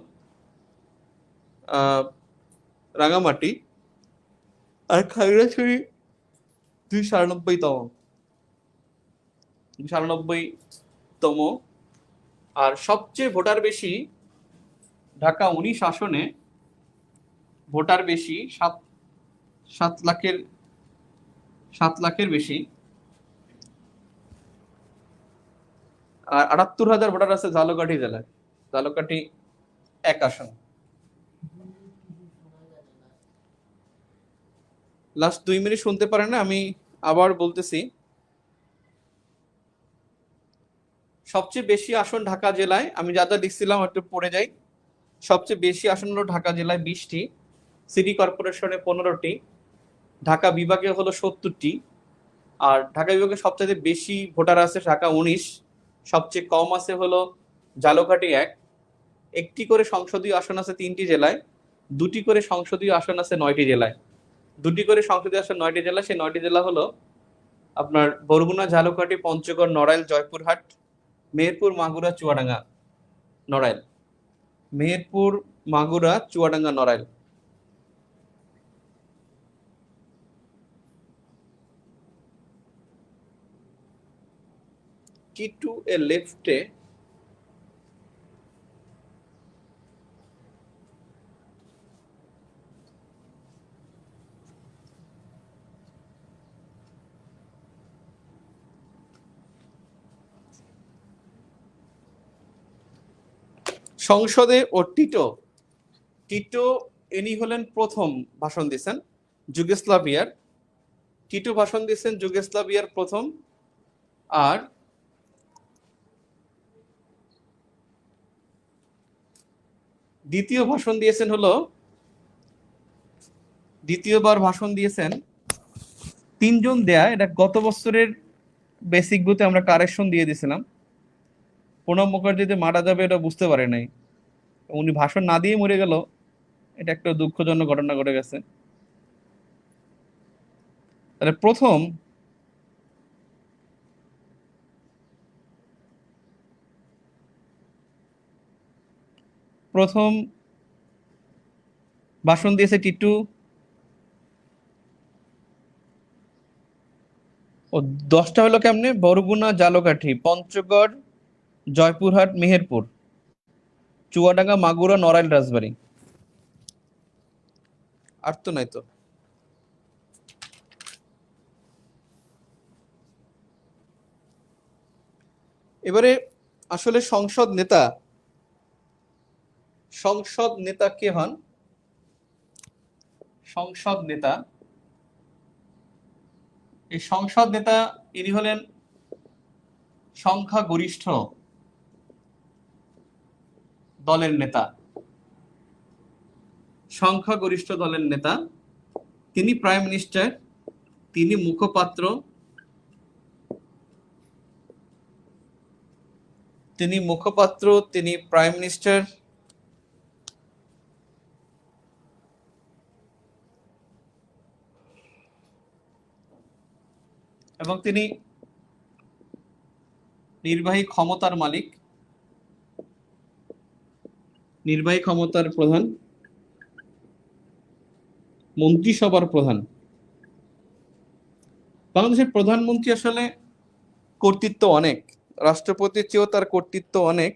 রাঙামাটি, আর খাগড়াছড়ি ২৯৯তম। আর সবচেয়ে ভোটার বেশি ঢাকা ১৯ আসনে, ভোটার বেশি ৭ লাখের বেশি, আর ৭৮,০০০ ভোটার আছে ঝালকাঠি জেলায়। ঝালকাঠি ১ আসন। লাস্ট ২ মিনিট শুনতে পারেন না, আমি আবার বলতেছি। সবচেয়ে বেশি আসন ঢাকা জেলায়, আমি যা যা লিখছিলাম একটু পড়ে যাই। সবচেয়ে বেশি আসন হলো ঢাকা জেলায় 20টি, সিটি কর্পোরেশনে 15টি, ঢাকা বিভাগে হলো 70টি, আর ঢাকা বিভাগে সবচেয়ে বেশি ভোটার আছে ঢাকা 19, সবচেয়ে কম আছে হলো ঝালকাঠি 1। একটি করে সংসদীয় আসন আছে 3টি জেলায়, 2টি করে সংসদীয় আসন আছে 9টি জেলায়। 2টি করে সংসদীয় আসন 9টি জেলা, সেই 9টি জেলা হলো আপনার বরগুনা, ঝালকাঠি, পঞ্চগড়, নড়াইল, জয়পুরহাট, মেহেরপুর, মাগুরা, চুয়াডাঙ্গা, নড়াইল। মেহেরপুর, মাগুরা, চুয়াডাঙ্গা, নড়াইল। T2 এ লেফটে সংসদে ও টিটো টিটো ইনি হলেন প্রথম ভাষণ দিয়েছেন যুগোস্লাভিয়ার। টিটো ভাষণ দিয়েছেন যুগোস্লাভিয়ার প্রথম। আর দ্বিতীয়বার ভাষণ দিয়েছেন তিনজন দেয়া। এটা গত বছরের বেসিক বুথে আমরা কারেকশন দিয়ে দিয়েছিলাম। প্রণব মুখার্জিতে মারা যাবে এটা বুঝতে পারে নাই, উনি ভাষণ না দিয়ে মরে গেল। এটা একটা দুঃখজনক ঘটনা ঘটে গেছে। তাহলে প্রথম ভাষণ দিয়েছে টিটু ও 10টা হলো কেমনে? বরগুনা, ঝালকাঠি, পঞ্চগড়, জয়পুরহাট, মেহেরপুর, চুয়াডাঙ্গা, মাগুরা, নড়াইল, রাজবাড়ী। আর তো নাই তো। এবারে আসলে সংসদ নেতা কে হন? সংসদ নেতা, এই সংসদ নেতা ইনি হলেন সংখ্যাগরিষ্ঠ দলের নেতা। সংখ্যাগরিষ্ঠ দলের নেতা, তিনি প্রাইম মিনিস্টার, তিনি মুখপাত্র, তিনি প্রাইম মিনিস্টার, এবং তিনি নির্বাহী ক্ষমতার মালিক, নির্বাহী ক্ষমতার প্রধান, মন্ত্রিসভার প্রধান। বাংলাদেশের প্রধানমন্ত্রী আসলে কর্তৃত্ব অনেক, রাষ্ট্রপতির চেয়েও তার কর্তৃত্ব অনেক।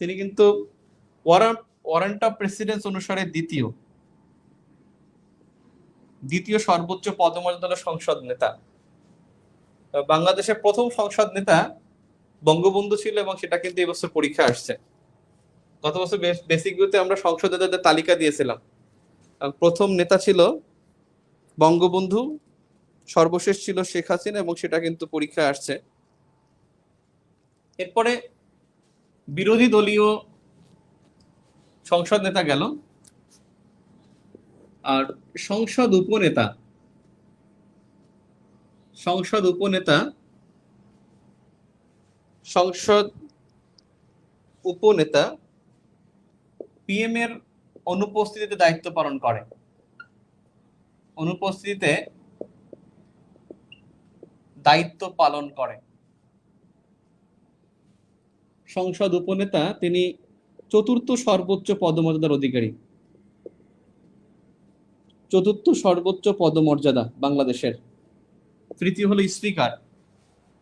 তিনি কিন্তু ওয়ারেন্ট অফ প্রেসিডেন্স অনুসারে দ্বিতীয় সর্বোচ্চ পদমর্যাদা সংসদ নেতা। বাংলাদেশের প্রথম সংসদ নেতা বঙ্গবন্ধু ছিল, এবং সেটা কিন্তু এবছর পরীক্ষা আসছে। গত বছর বেসিক ভিউতে আমরা সংসদ নেতাদের তালিকা দিয়েছিলাম। প্রথম নেতা ছিল বঙ্গবন্ধু, সর্বশেষ ছিল শেখ হাসিনা, এবং সেটা কিন্তু পরীক্ষায় আসছে। এরপরে বিরোধী দলীয় সংসদ নেতা গেল, আর সংসদ উপনেতা পিএম এর অনুপস্থিতিতে দায়িত্ব পালন করে। সংসদ উপনেতা তিনি চতুর্থ সর্বোচ্চ পদমর্যাদার অধিকারী। চতুর্থ সর্বোচ্চ পদমর্যাদা বাংলাদেশের। তৃতীয় হলো স্পিকার,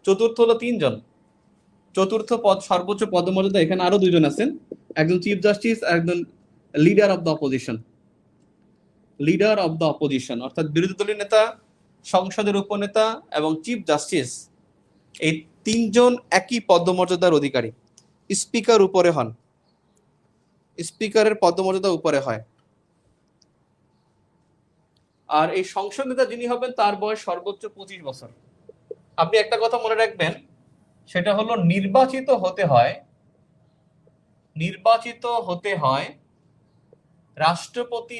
চতুর্থ হলো 3 জন। চতুর্থ সর্বোচ্চ পদমর্যাদা এখানে আরো 2 জন আছেন, একজন চিফ জাস্টিস, একজন লিডার অব দ্য অপোজিশন। অর্থাৎ বিরোধী দলীয় নেতা, সংসদের উপনেতা এবং চিফ জাস্টিস, এই 3 জন একই পদমর্যাদার অধিকারী। স্পিকার উপরে হন, স্পিকারের পদমর্যাদা উপরে হয়। আর এই সংসদ নেতা যিনি হবেন তার বয়স সর্বোচ্চ 25 বছর। আপনি একটা কথা মনে রাখবেন, সেটা হলো নির্বাচিত হতে হয় নির্বাচিত হতে হয় রাষ্ট্রপতি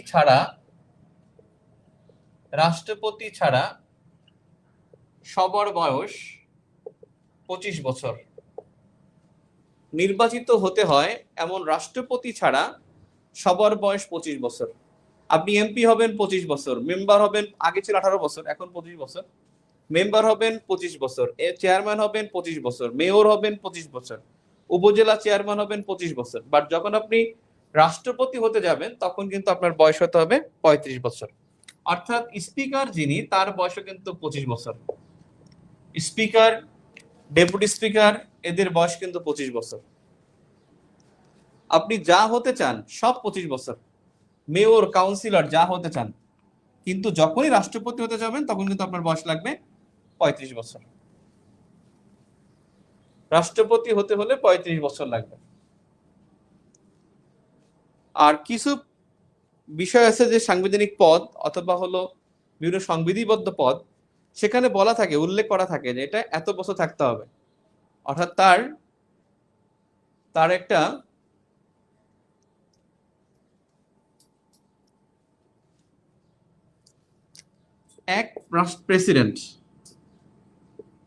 ছাড়া সবার বয়স 25 বছর। নির্বাচিত হতে হয় এমন রাষ্ট্রপতি ছাড়া সবার বয়স 25 বছর। আপনি এমপি হবেন 25 বছর, মেম্বার হবেন, আগে ছিল 18 বছর, এখন 25 বছর, মেম্বার হবেন 25 বছর, চেয়ারম্যান হবেন 25 বছর, মেয়র হবেন 25 বছর, উপজেলা চেয়ারম্যান হবেন 25 বছর। বাট যখন আপনি রাষ্ট্রপতি হতে যাবেন তখন কিন্তু আপনার বয়স হতে হবে 35 বছর। অর্থাৎ স্পিকার যিনি, তার বয়স কিন্তু 25 বছর। স্পিকার, ডেপুটি স্পিকার, এদের বয়স কিন্তু 25 বছর। আপনি যা হতে চান সব 25 বছর, মেয়র, কাউন্সিলর যা হতে চান, কিন্তু যখনই রাষ্ট্রপতি হতে যাবেন তখন কিন্তু আপনার বয়স লাগবে 35 বছর। রাষ্ট্রপতি হতে হলে 35 বছর লাগবে। আর কিছু বিষয় আছে যে সাংবিধানিক পদ অথবা হলো বিভিন্ন সংবিধিবদ্ধ পদ, সেখানে বলা থাকে, উল্লেখ করা থাকে যে এটা এত বছর থাকতে হবে। অর্থাৎ তার একটা এক প্রেসিডেন্ট,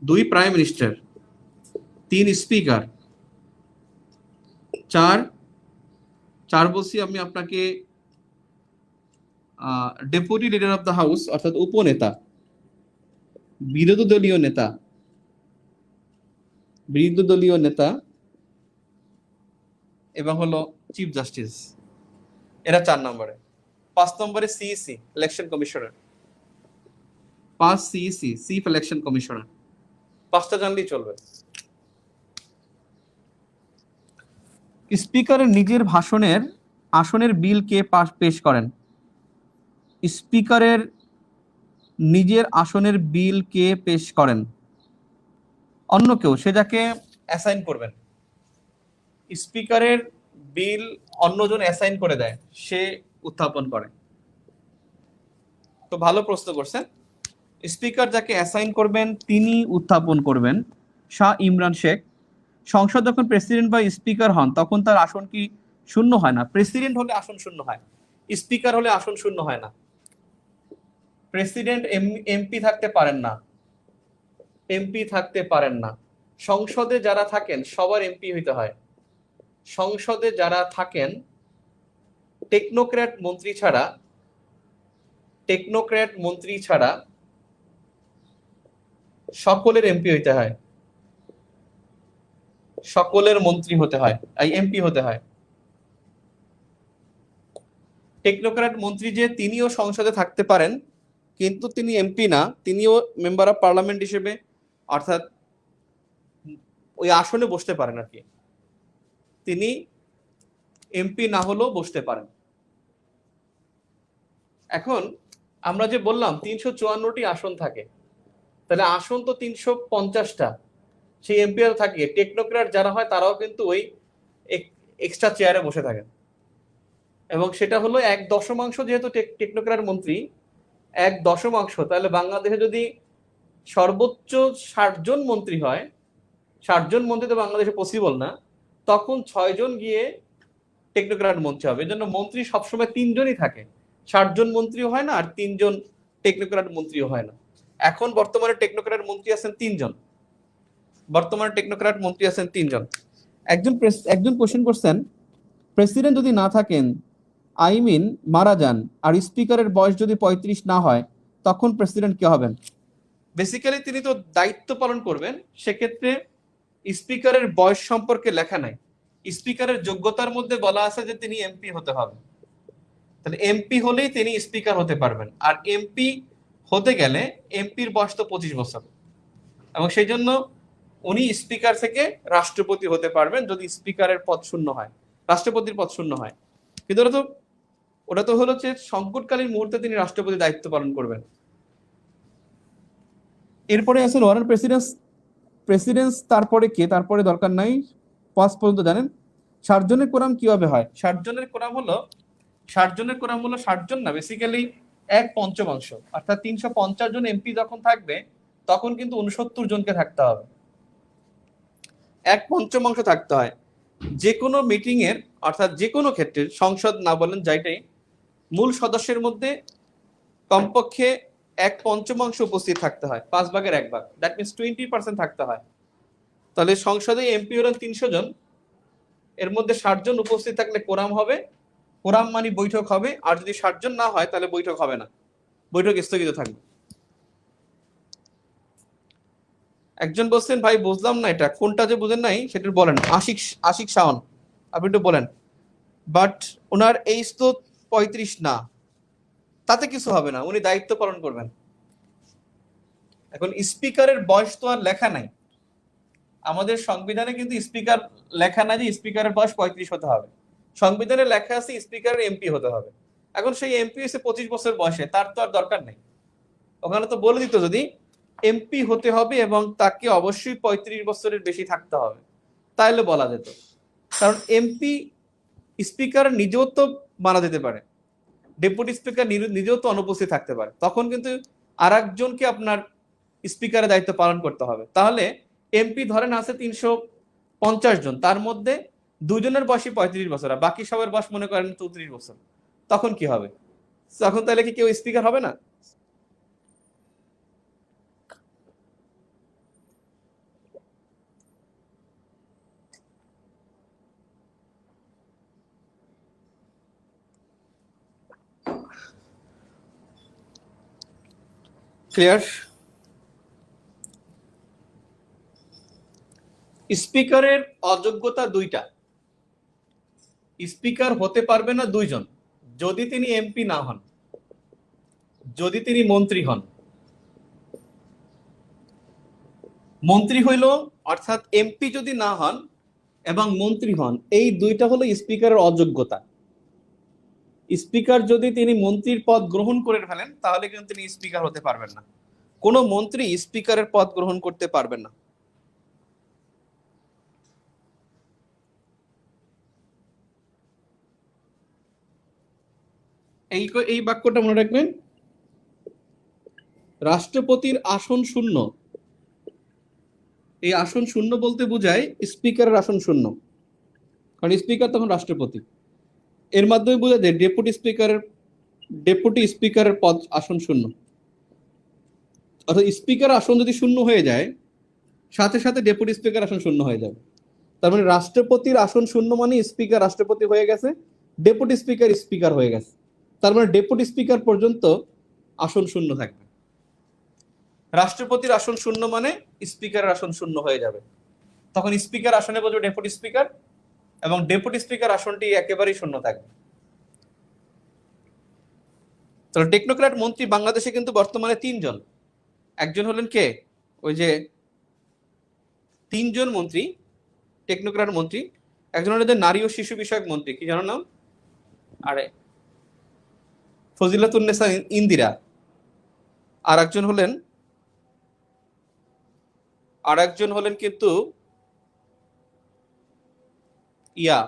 2 প্রাইম মিনিস্টার, 3 স্পিকার, চার বলছি আমি আপনাকে deputy leader of the house অর্থাৎ উপনেতা, বিরোধী দলীয় নেতা এবং হলো চিফ জাস্টিস, এরা 4 নম্বরে। 5 নম্বরে CEC, election commissioner. 5 CEC, chief election commissioner. 5টা জানলেই চলবে। স্পিকারের নিজের আসনের বিল কে পেশ করেন? স্পিকারের নিজের আসনের বিল কে পেশ করেন? অন্য কেউ, সে যাকে অ্যাসাইন করবেন। স্পিকারের বিল অন্যজন অ্যাসাইন করে দেয়, সে উত্থাপন করে। তো ভালো প্রশ্ন করছেন। স্পিকার যাকে অ্যাসাইন করবেন তিনি উত্থাপন করবেন। শাহ ইমরান শেখ। সংসদ যখন প্রেসিডেন্ট বা স্পিকার হন তখন তার আসন কি শূন্য হয় না? প্রেসিডেন্ট হলে আসন শূন্য হয়, স্পিকার হলে আসন শূন্য হয় না। প্রেসিডেন্ট এমপি থাকতে পারেন না। সংসদে যারা থাকেন সবার এমপি হইতে হয়। সংসদে যারা থাকেন টেকনোক্র্যাট মন্ত্রী ছাড়া সকলের এমপি হইতে হয়, সকলের মন্ত্রী হতে হয়, এমপি হতে হয়। টেকনোক্র্যাট মন্ত্রী যে, তিনিও সংসদে থাকতে পারেন কিন্তু তিনি এমপি না, তিনিও মেম্বার অফ পার্লামেন্ট হিসেবে অর্থাৎ ওই আসনে বসতে পারেন আর কি। তিনি এমপি না হলেও বসতে পারেন। এখন আমরা যে বললাম 354টি আসন থাকে, তাহলে আসন তো 350টা, সেই এমপি আর থাকে। টেকনোক্র্যাট যারা হয় তারাও কিন্তু ওই এক্সট্রা চেয়ারে বসে থাকেন, এবং সেটা হলো 1/10, যেহেতু টেকনোক্র্যাট মন্ত্রী 1/10, তাহলে বাংলাদেশে যদি সর্বোচ্চ 60 জন মন্ত্রী হয়, 60 জন মন্ত্রী তো বাংলাদেশে পসিবল না, তখন 6 জন গিয়ে টেকনোক্র্যাট মন্ত্রী হবে। এই জন্য মন্ত্রী সবসময় 3 জনই থাকে, 60 জন মন্ত্রীও হয় না আর 3 জন টেকনোক্র্যাট মন্ত্রীও হয় না। এখন বর্তমানে টেকনোক্র্যাট মন্ত্রী আছেন 3 জন। একজন কোশ্চেন করছেন, প্রেসিডেন্ট যদি না থাকেন, মারা যান, আর স্পিকারের বয়স যদি 35 না হয়, তখন প্রেসিডেন্ট কে হবেন? বেসিক্যালি তিনি তো দায়িত্ব পালন করবেন, সেক্ষেত্রে স্পিকারের বয়স সম্পর্কে লেখা নাই। স্পিকারের যোগ্যতার মধ্যে বলা আছে যে তিনি এমপি হতে হবে। তাহলে এমপি হলেই তিনি স্পিকার হতে পারবেন, আর এমপি হতে গেলে এমপির বয়স তো 25 বছর, এবং সেই জন্য উনি স্পিকার থেকে রাষ্ট্রপতি হতে পারবেন যদি স্পিকারের পদ শূন্য হয়, রাষ্ট্রপতির পদ শূন্য হয়। কিন্তু ওটা তো হলো যে সংকটকালীন মুহূর্তে তিনি রাষ্ট্রপতি দায়িত্ব পালন করবেন। এরপরে আছেন ওয়ারেন প্রেসিডেন্স, তারপরে কে? তারপরে দরকার নাই, 5 পর্যন্ত জানেন। 60 জনের কোরাম কিভাবে হয়? 60 জনের কোরাম হলো 60 জন না, বেসিক্যালি 1/5, অর্থাৎ 350 জন এমপি যখন থাকবে তখন কিন্তু 69 জনকে থাকতে হবে, 1/5 থাকতে হয়। যে কোনো মিটিং এর অর্থাৎ যে কোনো ক্ষেত্রে সংসদ না বলেন যাইটাই, মূল সদস্যের মধ্যে কমপক্ষে 1/5 উপস্থিত থাকতে হয়, 1/5 দ্যাট মিনস 20% থাকতে হয়। তাহলে সংসদে এমপি হলেন 300 জন, এর মধ্যে 60 জন উপস্থিত থাকলে কোরাম হবে। কোরাম মানে বৈঠক হবে, আর যদি 60 জন না হয় তাহলে বৈঠক হবে না, বৈঠক স্থগিত থাকবে। একজন বলছেন ভাই বুঝলাম না এটা কোনটা, যে বুঝেন নাই সেটা বলেন। আশিক আশিক শাওন, আপনি একটু বলেন। বাট ওনার এইজ তো 35 না, তাতে কিছু হবে না, উনি দায়িত্ব পালন করবেন। এখন স্পিকারের বয়স তো আর লেখা নাই আমাদের সংবিধানে, কিন্তু স্পিকার লেখা নাই যে স্পিকারের বয়স 35 হতে হবে। সংবিধানে লেখা আছে স্পিকারের এমপি হতে হবে। এখন সেই এমপি হচ্ছে 25 বছর বয়সে, তার তো আর দরকার নেই। ওখানে তো বলে দিত যদি এমপি হতে হবে এবং তাকে অবশ্যই 35 বছরের বেশি থাকতে হবে, তাইলে বলা যেত। কারণ এমপি স্পিকার নিজেও তো মারা যেতে পারে, ডেপুটি স্পিকার নিজেও তো অনুপস্থিত থাকতে পারে, তখন কিন্তু আর একজনকে আপনার স্পিকারের দায়িত্ব পালন করতে হবে। তাহলে এমপি ধরেন আছে 350 জন, তার মধ্যে দুজনের বয়সই 35 বছর, আর বাকি সবার বয়স মনে করেন 34 বছর, তখন কি হবে? তখন তাহলে কি কেউ স্পিকার হবে না? ক্লিয়ার? স্পিকারের অযোগ্যতা দুইটা, স্পিকার হতে পারবে না দুইজন, যদি তিনি এমপি না হন, যদি তিনি মন্ত্রী হন। মন্ত্রী হইল অর্থাৎ এমপি যদি না হন এবং মন্ত্রী হন, এই দুইটা হলো স্পিকারের অযোগ্যতা। স্পিকার যদি তিনি মন্ত্রীর পদ গ্রহণ করে ফেলেন তাহলে কিন্তু তিনি স্পিকার হতে পারবেন না, কোনো মন্ত্রী স্পিকারের পদ গ্রহণ করতে পারবেন না। এই এই বাক্যটা মনে রাখবেন, রাষ্ট্রপতির আসন শূন্য। এই আসন শূন্য বলতে বোঝায় স্পিকারের আসন শূন্য, কারণ স্পিকার তখন রাষ্ট্রপতি। এর মাধ্যমে বোঝা যায় ডেপুটি স্পিকারের পদ আসন শূন্য। অর্থাৎ স্পিকার আসন যদি শূন্য হয়ে যায়, সাথে সাথে ডেপুটি স্পিকার আসন শূন্য হয়ে যাবে। তার মানে রাষ্ট্রপতির আসন শূন্য মানে স্পিকার রাষ্ট্রপতি হয়ে গেছে, ডেপুটি স্পিকার স্পিকার হয়ে গেছে। তার মানে ডেপুটি স্পিকার পর্যন্ত আসন শূন্য থাকবে। রাষ্ট্রপতির আসন শূন্য মানে স্পিকারের আসন শূন্য হয়ে যাবে, তখন স্পিকার আসনে বসবে ডেপুটি স্পিকার, এবং ডেপুটি স্পিকার আসনটি একেবারেই শূন্য থাকবে। তাহলে টেকনোক্র্যাট মন্ত্রী বাংলাদেশে কিন্তু বর্তমানে 3 জন। একজন হলেন কে, ওই যে 3 জন মন্ত্রী টেকনোক্র্যাট মন্ত্রী। একজন হলেন নারী ও শিশু বিষয়ক মন্ত্রী, কি জানো নাম? আরে ফজিলাতুন্নেসা ইন্দিরা। আর একজন হলেন কিন্তু ইয়া,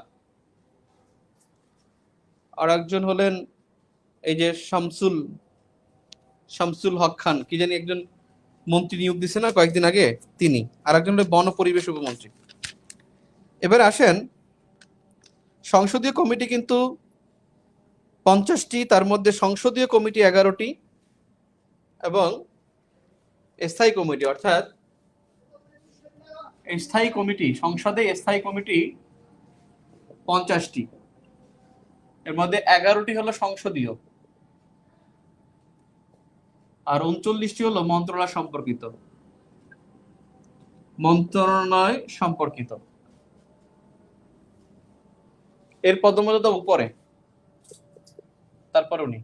আর একজন হলেন এই যে শামসুল হক খান, কি জানি একজন মন্ত্রী নিয়োগ দিছে না কয়েকদিন আগে, তিনি। আর একজন হলেন বন পরিবেশ উপমন্ত্রী। এবার আসেন, সংসদীয় কমিটি কিন্তু 50টি, তার মধ্যে সংসদীয় কমিটি 11টি এবং স্থায়ী কমিটি, অর্থাৎ স্থায়ী কমিটি, সংসদে স্থায়ী কমিটি 50টি, এর মধ্যে 11টি হলো সংসদীয় আর 39টি হলো মন্ত্রণালয় সম্পর্কিত। এর পদমর্যাদা উপরে, তারপর উনি।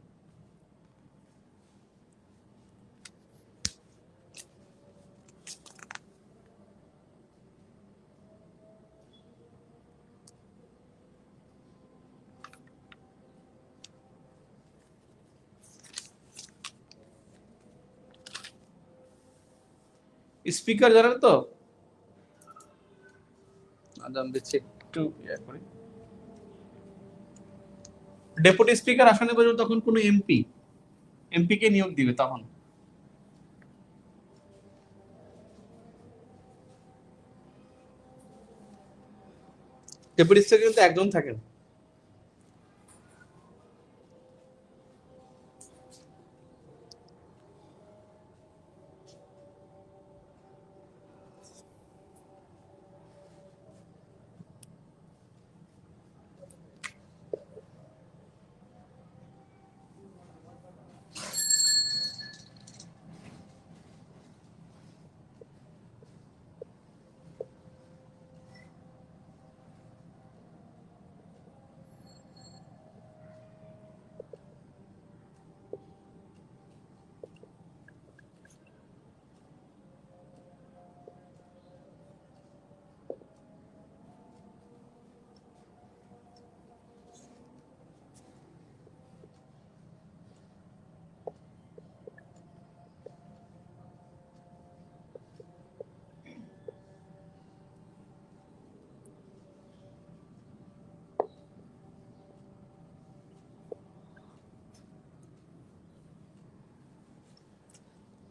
স্পিকার জানেন তো, আদান দিচ্ছে একটু করি। ডেপুটি স্পিকার আসনে বসবে তখন কোনো এমপি কে নিয়োগ দিবে তখন। ডেপুটি স্পিকার কিন্তু একজন থাকেন।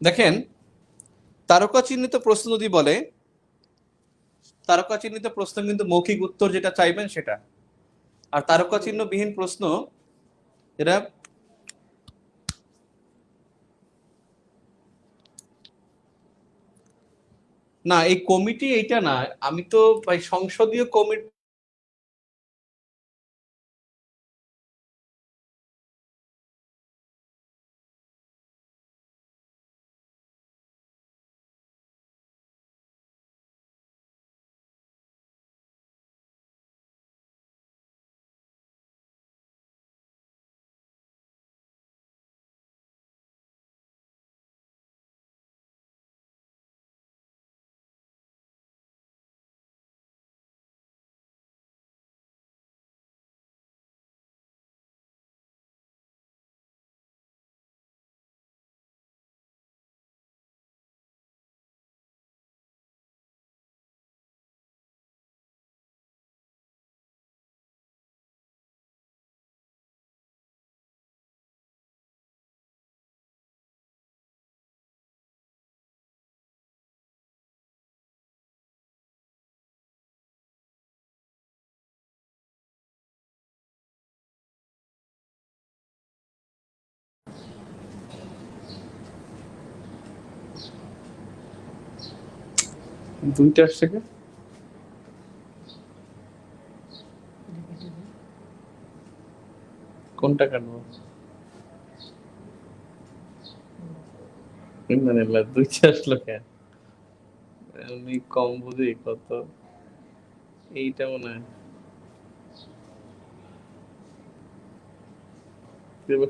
দেখেন, তারকা চিহ্নিত প্রশ্ন যদি বলে, তারকা চিহ্নিত প্রশ্ন কিন্তু মৌখিক উত্তর যেটা চাইবেন সেটা, আর তারকা চিহ্নবিহীন প্রশ্ন এটা না। এই কমিটি এইটা না, আমি তো ভাই সংসদীয় কমিটি দুইটা আসছে কে? কোনটা কাটবো? মানে দুইটা আসলো কেন? আমি কম বুঝি কত, এইটা মনে হয়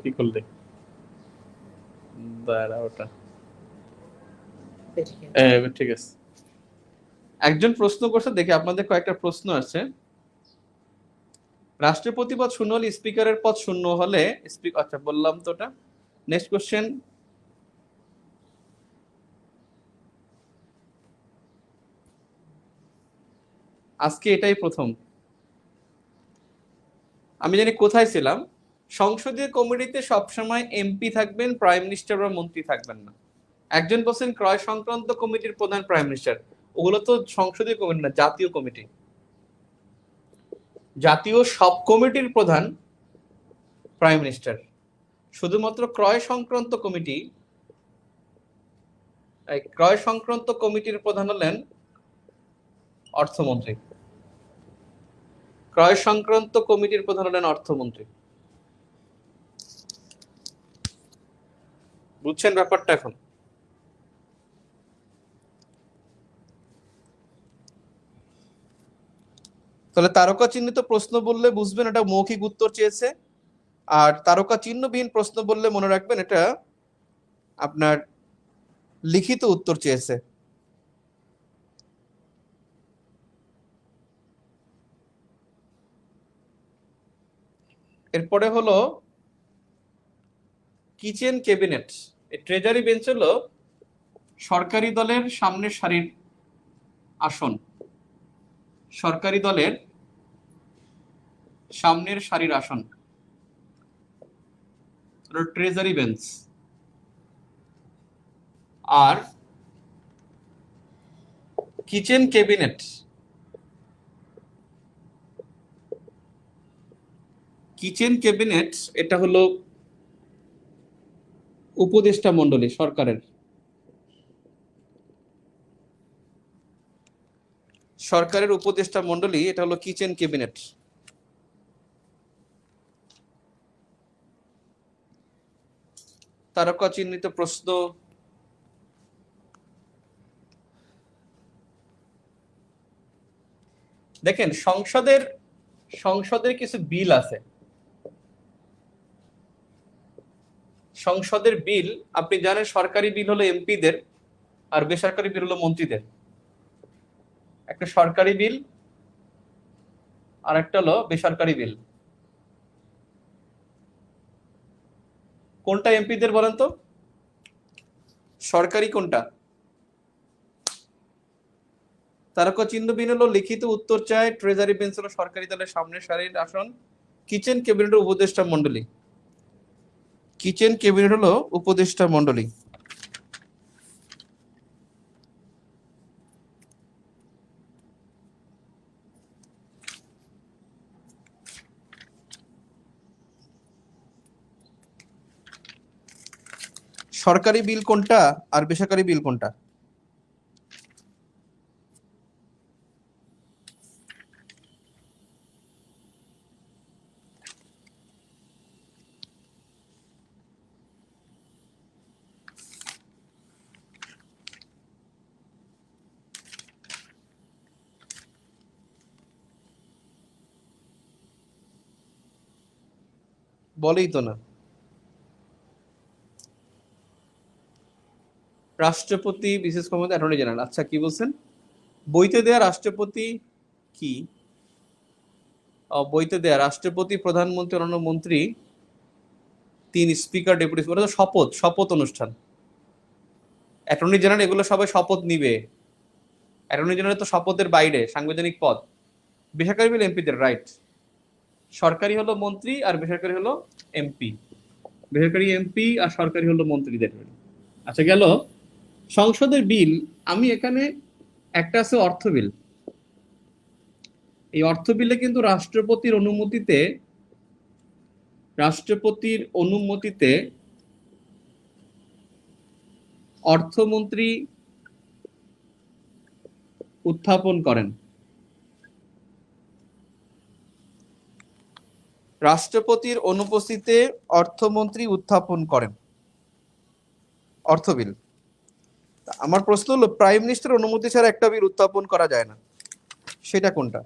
কি করলে দাঁড়া ওটা। ঠিক আছে, একজন প্রশ্ন করছে, দেখে আপনাদের কয়েকটা প্রশ্ন আছে। রাষ্ট্রপতি পদ শূন্য হলে স্পিকারের পদ শূন্য হলে আচ্ছা বললাম তো ওটা। নেক্সট কোশ্চেন, আজকে এটাই প্রথম আমি জানি কোথায় ছিলাম, সংসদীয় কমিটিতে সবসময় এমপি থাকবেন, প্রাইম মিনিস্টার বা মন্ত্রী থাকবেন না। একজন বলছেন ক্রয় সংক্রান্ত কমিটির প্রধান প্রাইম মিনিস্টার, ওগুলো তো সংসদীয় কমিটি না, জাতীয় কমিটি। জাতীয় সব কমিটির প্রধান প্রাইম মিনিস্টার, শুধুমাত্র ক্রয় সংক্রান্ত কমিটি, ক্রয় সংক্রান্ত কমিটির প্রধান হলেন অর্থমন্ত্রী। ক্রয় সংক্রান্ত কমিটির প্রধান হলেন অর্থমন্ত্রী। বুঝছেন ব্যাপারটা এখন? তাহলে তারকা চিহ্নিত প্রশ্ন বললে বুঝবেন এটা মৌখিক উত্তর চেয়েছে, আর তারকা চিহ্নবিহীন প্রশ্ন বললে মনে রাখবেন এটা আপনার লিখিত উত্তর চেয়েছে। এরপরে হলো কিচেন ক্যাবিনেট। এই ট্রেজারি বেঞ্চ হলো সরকারি দলের সামনের সারির আসন, সরকারি দলের সামনের সারির আসন ট্রেজারি বেঞ্চ। আর কিচেন ক্যাবিনেট কিচেন ক্যাবিনেট এটা হলো উপদেষ্টা মণ্ডলী সরকারের, সরকারের উপদেষ্টা মণ্ডলী, এটা হলো কিচেন ক্যাবিনেট। তারকা চিহ্নিত প্রশ্ন। দেখেন সংসদের কিছু বিল আছে, সংসদের বিল আপনি জানেন সরকারি বিল হলো এমপিদের আর বেসরকারি বিল হলো মন্ত্রীদের। একটা সরকারি বিল আর একটা হলো বেসরকারি বিল। কোনটা এমপিদের বলেন তো? সরকারি কোনটা? তারকা চিহ্নবিহীন হলো লিখিত উত্তর চায়, ট্রেজারি বেঞ্চ হলো সরকারি দলের সামনের সারির আসন, কিচেন ক্যাবিনেট উপদেষ্টা মণ্ডলী, কিচেন ক্যাবিনেট হলো উপদেষ্টা মণ্ডলী। সরকারি বিল কোনটা আর বেসরকারি বিল কোনটা? বলেই তো না। রাষ্ট্রপতি বিশেষ ক্ষমতা অ্যাটর্নি জেনারেল। আচ্ছা কি বলছেন? বইতে দেয়া রাষ্ট্রপতি কি? বইতে দেয়া রাষ্ট্রপতি, প্রধানমন্ত্রী, অন্যান্য মন্ত্রী, 3 স্পিকার, ডেপুটি স্পিকার। ওটা তো শপথ, শপথ অনুষ্ঠান। অ্যাটর্নি জেনারেল এগুলো সবাই শপথ নিবে। অ্যাটর্নি জেনারেল তো শপথের বাইরে, সাংবিধানিক পদ। বেসরকারি বিল এমপিদের, রাইট। সরকারি হলো মন্ত্রী আর বেসরকারি হলো এমপি। বেসরকারি এমপি আর সরকারি হলো মন্ত্রীদের। আচ্ছা গেল সংসদের বিল। আমি এখানে একটা আছে অর্থ বিল। এই অর্থ বিলে কিন্তু রাষ্ট্রপতির অনুমতিতে অর্থমন্ত্রী উত্থাপন করেন। রাষ্ট্রপতির অনুপস্থিতিতে অর্থমন্ত্রী উত্থাপন করেন অর্থ বিল। আমার প্রশ্ন হলো প্রাইম মিনিস্টার অনুমতি ছাড়া একটা বিল উত্থাপন করা যায় না, সেটা কোনটা?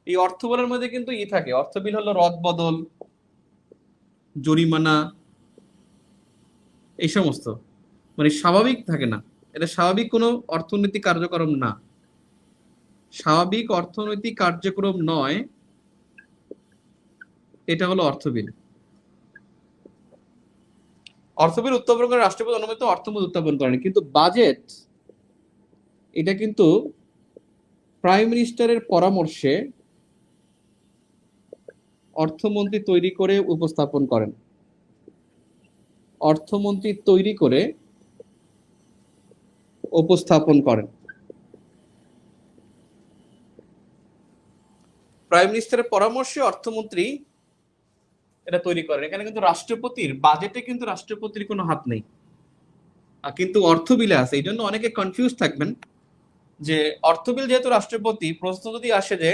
এই অর্থ বিলের মধ্যে কিন্তু থাকে, অর্থ বিল হলো রদবদল, জরিমানা, এই সমস্ত, মানে স্বাভাবিক থাকে না। এটা স্বাভাবিক কোনো অর্থনৈতিক কার্যক্রম না, স্বাভাবিক অর্থনৈতিক কার্যক্রম নয়। এটা হলো অর্থ বিল। অর্থ বিল উত্থাপন করে রাষ্ট্রপতি অনুমোদিত অর্থমন্ত্রী উত্থাপন করেন, কিন্তু বাজেট এটা কিন্তু প্রাইম মিনিস্টারের পরামর্শে অর্থমন্ত্রী তৈরি করে উপস্থাপন করেন। অর্থমন্ত্রী তৈরি করে উপস্থাপন করেন। প্রাইম মিনিস্টারের পরামর্শে অর্থমন্ত্রী এটা তৈরি করেন। এখানে কিন্তু রাষ্ট্রপতির বাজেটে কিন্তু রাষ্ট্রপতির কোনো হাত নেই, কিন্তু অর্থ বিলে আছে। এই জন্য অনেকে কনফিউজ থাকবেন যে অর্থ বিল যেহেতু রাষ্ট্রপতি, প্রশ্ন যদি আসে যে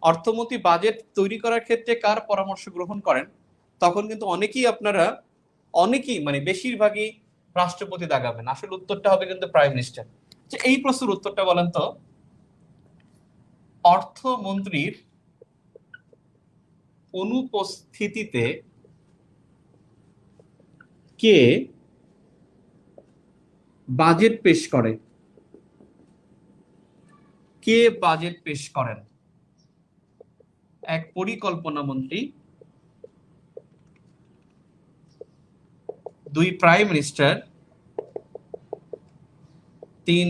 অর্থমন্ত্রী বাজেট তৈরি করার ক্ষেত্রে কার পরামর্শ গ্রহণ করেন, তখন কিন্তু অনেকেই মানে বেশিরভাগই রাষ্ট্রপতি দাগাবেন। আসলে উত্তরটা হবে কিন্তু প্রাইম মিনিস্টার। এই প্রশ্নের উত্তরটা বলেন তো, অর্থমন্ত্রীর অনুপস্থিতিতে কে বাজেট পেশ করে? কে বাজেট পেশ করেন? এক পরিকল্পনা মন্ত্রী, 2 প্রাইম মিনিস্টার, 3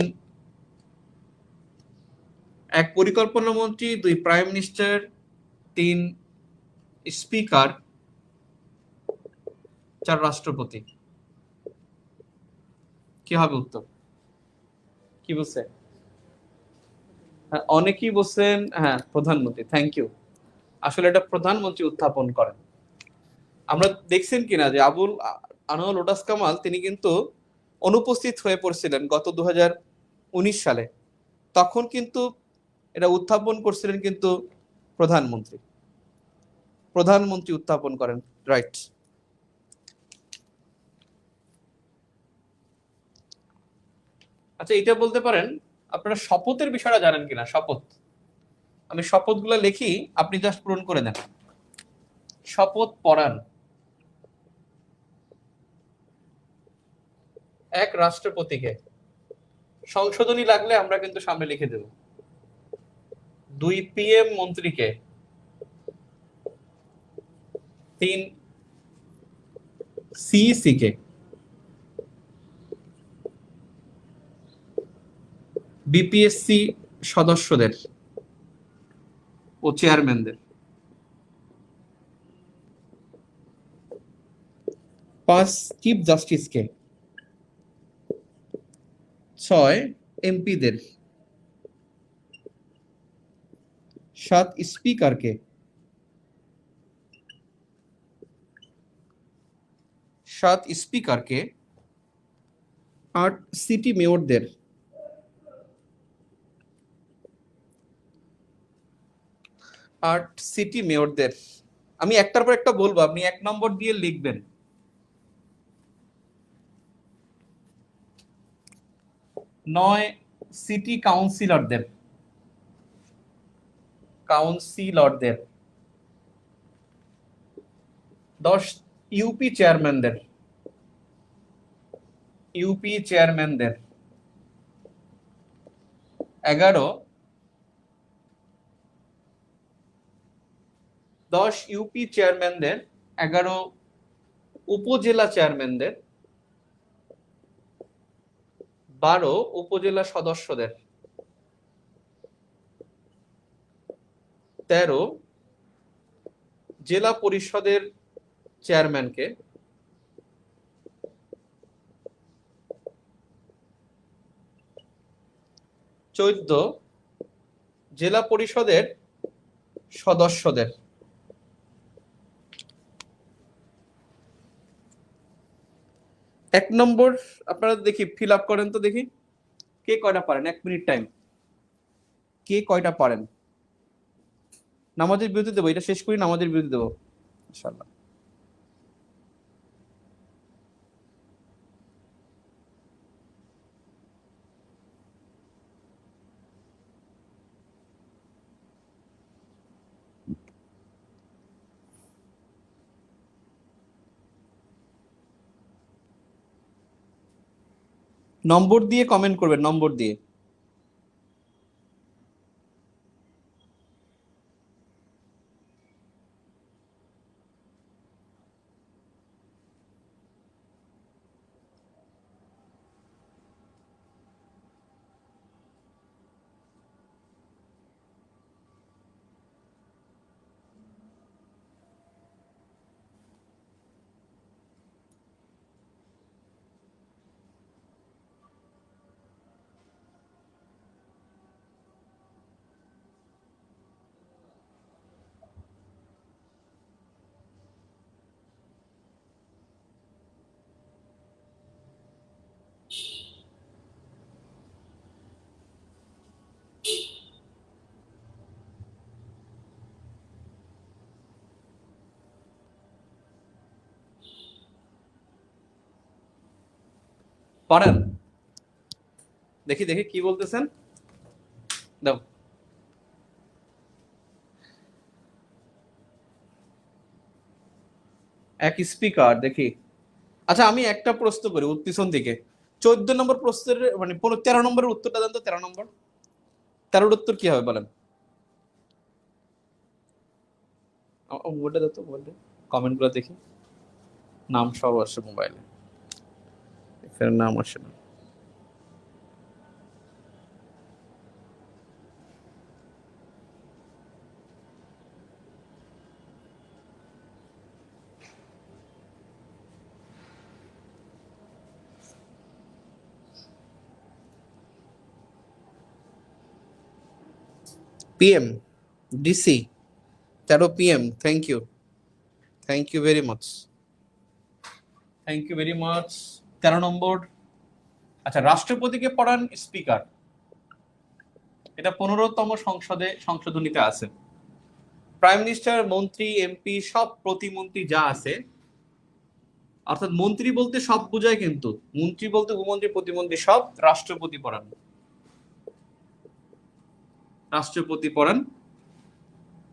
এক পরিকল্পনা মন্ত্রী, 2 প্রাইম মিনিস্টার, 3 স্পিকার, 4 রাষ্ট্রপতি। কি হবে উত্তর? কি বলছে? হ্যাঁ, অনেকেই বলছেন হ্যাঁ প্রধানমন্ত্রী, থ্যাংক ইউ। আসলে এটা প্রধানমন্ত্রী উত্থাপন করেন। আমরা দেখছেন কিনা যে আনোয়ার লোটাস কামাল তিনি কিন্তু অনুপস্থিত হয়ে পড়ছিলেন গত 2019 সালে। তখন কিন্তু এটা উত্থাপন করছিলেন কিন্তু প্রধানমন্ত্রী। প্রধানমন্ত্রী উত্থাপন করেন, রাইট। আচ্ছা এটা বলতে পারেন, আপনারা শপথের বিষয়টা জানেন কিনা? শপথ, আমি শপথগুলো লিখি, আপনি জাস্ট পূরণ করে দেন। শপথ পড়ান। এক রাষ্ট্রপতিকে, সংশোধনী লাগলে আমরা কিন্তু সামনে লিখে দেব। 2 PM মন্ত্রীকে, 3 CEC কে, BPSC সদস্যদের ও চেয়ারম্যানদের, 5 চিফ জাস্টিসকে, 6 এমপিদের, 7 স্পিকারকে, 8 সিটি মেয়রদের, 8 সিটি মেয়রদের। আমি একটার পর একটা বলবো, আপনি 1 নম্বর দিয়ে লিখবেন। 9 সিটি কাউন্সিলরদের, 10 ইউপি চেয়ারম্যানদের, 11 10 ইউপি চেয়ারম্যানদের, 11 উপজেলা চেয়ারম্যানদের, 12 উপজেলা সদস্যদের, 13 জেলা পরিষদের চেয়ারম্যানকে, 14 জেলা পরিষদের সদস্যদের। 1 নম্বর আপনারা দেখি ফিল আপ করেন তো দেখি, কে কয়টা পারেন? 1 মিনিট টাইম, কে কয়টা পারেন? নামাজের বিরতি দেবো, এটা শেষ করি, নামাজের বিরতি দেবো ইনশাআল্লাহ। নম্বর দিয়ে কমেন্ট করবেন, নম্বর দিয়ে। পারেন? দেখি দেখি কি বলতেছেন, দাও। এক স্পিকার, দেখি। আচ্ছা আমি একটা প্রশ্ন করি পিছন থেকে, 14 নম্বর প্রশ্নের মানে 13 নম্বরের উত্তরটা দেন তো। 13 নম্বর, 13 উত্তর কি হবে বলেন? মোবাইলটা দাও তো, মোবাইলটা, কমেন্ট গুলো দেখি। নাম সব আসে মোবাইলে, এখানে নাম আসে না। PM, DC, 13 PM, thank you very much, 13 number. আচ্ছা, রাষ্ট্রপতিকে পড়ান স্পিকার, এটা 15তম সংসদে সংশোধনীতে আছে। প্রাইম মিনিস্টার, মন্ত্রী, এমপি, সব প্রতিমন্ত্রী যা আছে, অর্থাৎ মন্ত্রী বলতে সব বোঝায়, কিন্তু মন্ত্রী বলতে উপমন্ত্রী, প্রতিমন্ত্রী সব রাষ্ট্রপতি পড়ান,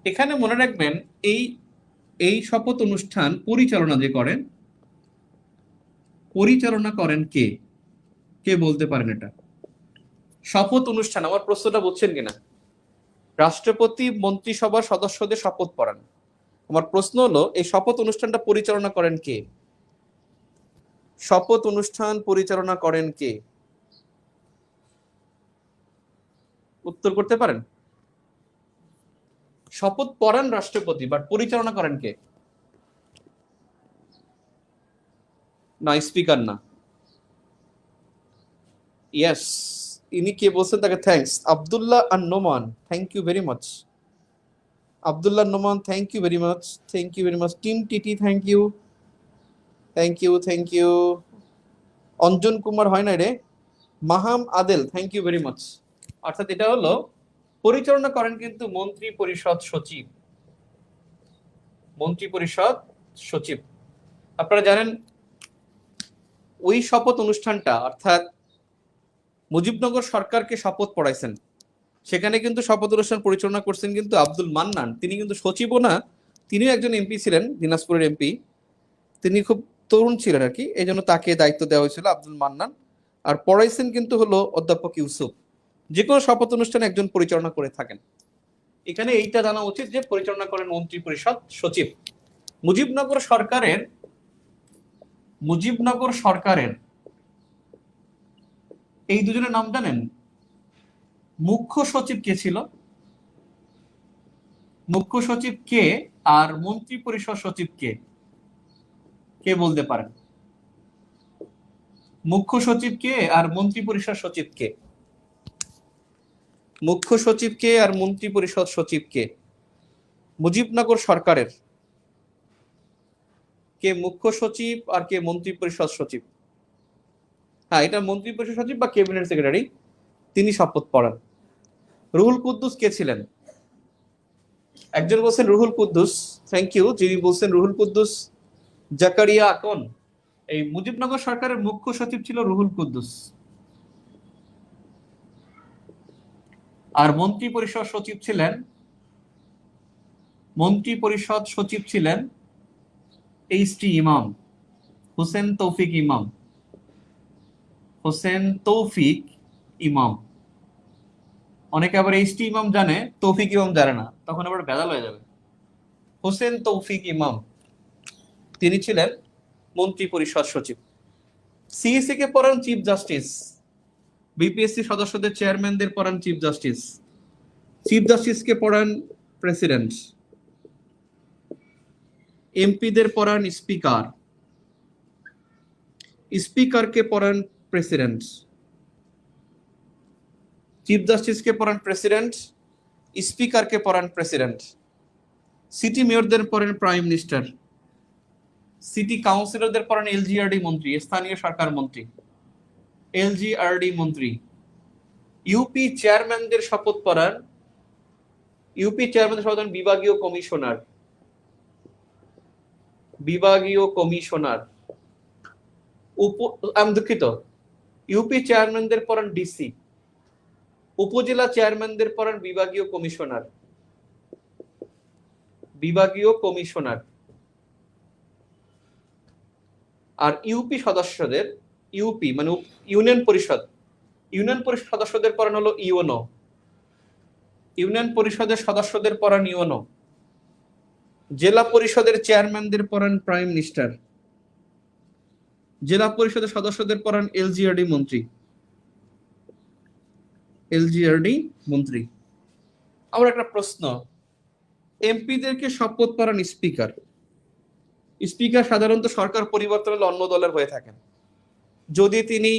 এখানে মনে রাখবেন এই শপথ অনুষ্ঠান পরিচালনা করেন কে? কে বলতে পারেন এটা? শপথ অনুষ্ঠান, আমার প্রশ্নটা বুঝছেন কিনা? রাষ্ট্রপতি মন্ত্রিসভার সদস্যদের শপথ পড়ান। আমার প্রশ্ন হলো, এই শপথ অনুষ্ঠানটা পরিচালনা করেন কে? শপথ অনুষ্ঠান পরিচালনা করেন কে? উত্তর করতে পারেন? শপথ পড়ান রাষ্ট্রপতি, বাট পরিচালনা করেন কে? না, স্পিকার না। ইয়েস, ইনি কে বলছেন তাকে থ্যাঙ্কস। আব্দুল্লাহ আর Noman, thank you very much. Abdullah Noman, thank you very much, টিম টিটি, থ্যাংক ইউ। অঞ্জন কুমার হয় না রে, Maham Adel, thank you very much. অর্থাৎ এটা হলো পরিচালনা করেন কিন্তু মন্ত্রী পরিষদ সচিব। আপনারা জানেন ওই শপথ অনুষ্ঠানটা, অর্থাৎ মুজিবনগর সরকারকে শপথ পড়াইছেন, সেখানে কিন্তু শপথ অনুষ্ঠান পরিচালনা করছেন কিন্তু আব্দুল মান্নান। তিনি কিন্তু সচিবও না, তিনিও একজন এমপি ছিলেন, দিনাজপুরের এমপি। তিনি খুব তরুণ ছিলেন আর কি, এই জন্য তাকে দায়িত্ব দেওয়া হয়েছিল, আব্দুল মান্নান। আর পড়াইছেন কিন্তু হলো অধ্যাপক ইউসুফ। যে কোনো শপথ অনুষ্ঠানে একজন পরিচালনা করে থাকেন। এখানে এইটা জানা উচিত যে পরিচালনা করেন মন্ত্রী পরিষদ সচিব। মুজিবনগর সরকারের এই দুজনের নাম জানেন? মুখ্য সচিব কে ছিল? মুখ্য সচিব কে আর মন্ত্রী পরিষদ সচিব কে? কে বলতে পারেন? মুখ্য সচিব কে আর মন্ত্রী পরিষদ সচিব কে? মুখ্য সচিব কে আর মন্ত্রী পরিষদ সচিব কে? মুজিবনগর সরকারের কে মুখ্য সচিব আর কে মন্ত্রী পরিষদ সচিব? হ্যাঁ, এটা মন্ত্রী পরিষদ সচিব বা ক্যাবিনেট সেক্রেটারি, তিনি শপথ পড়ান। রুহুল কুদ্দুস কে ছিলেন? একজন বলছেন রুহুল কুদ্দুস, থ্যাংক ইউ। যিনি বলছেন রুহুল কুদ্দুস, জাকারিয়া আকন। এই মুজিবনগর সরকারের মুখ্য সচিব ছিল রুহুল কুদ্দুস, আর মন্ত্রী পরিষদ সচিব ছিলেন এইচ.টি. ইমাম, হোসেন তৌফিক ইমাম। অনেকে আবার এইচ.টি. ইমাম জানে, তৌফিক ইমাম জানে না, তখন আবার ভেজাল হয়ে যাবে। হোসেন তৌফিক ইমাম, তিনি ছিলেন মন্ত্রী পরিষদ সচিব। সিইসি কে পড়ান চিফ জাস্টিস, বিপিএসসি সদস্যদের চেয়ারম্যানদের পড়ান চিফ জাস্টিসকে পড়ান প্রেসিডেন্ট, এমপিদের পড়ান স্পিকারকে পড়ান প্রেসিডেন্ট, চিফ জাস্টিসকে পড়ান প্রেসিডেন্ট, স্পিকারকে পড়ান প্রেসিডেন্ট, সিটি মেয়রদের পড়েন প্রাইম মিনিস্টার, সিটি কাউন্সিলরদের পড়ান এলজিআরডি মন্ত্রী, স্থানীয় সরকার মন্ত্রী, ইউপি চেয়ারম্যানদের শপথ পড়ান বিভাগীয় কমিশনার। দুঃখিত, ইউপি চেয়ারম্যানদের পড়ান ডিসি, উপজেলা চেয়ারম্যানদের পড়ান বিভাগীয় কমিশনার। আর ইউপি সদস্যদের, মানে ইউনিয়ন পরিষদ সদস্যদের পড়ান হলো ইউনো, ইউনিয়ন পরিষদের সদস্যদের পড়ান ইউনো। জেলা পরিষদের চেয়ারম্যানদের পড়ান প্রাইম মিনিস্টার, জেলা পরিষদের সদস্যদের পড়ান এলজিআরডি মন্ত্রী। আমার একটা প্রশ্ন, এমপিদেরকে শপথ পড়ান স্পিকার সাধারণত সরকার পরিবর্তন হলে অন্য দলের হয়ে থাকেন। যদি তিনি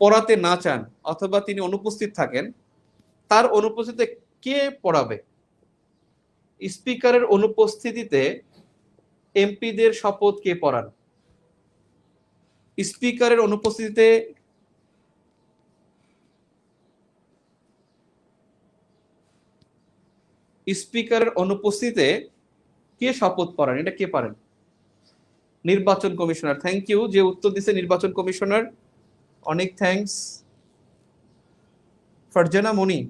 পড়াতে না চান অথবা তিনি অনুপস্থিত থাকেন, তার অনুপস্থিতিতে কে পড়াবে? স্পিকারের অনুপস্থিতিতে এমপিদের শপথ কে পড়ান? স্পিকারের অনুপস্থিতিতে কে শপথ পড়ান? এটা কে পারেন? নির্বাচন কমিশনার। থ্যাংক ইউ, যে উত্তর দিছে নির্বাচন কমিশনার, অনেক থ্যাঙ্কস। ফারজানা মনি,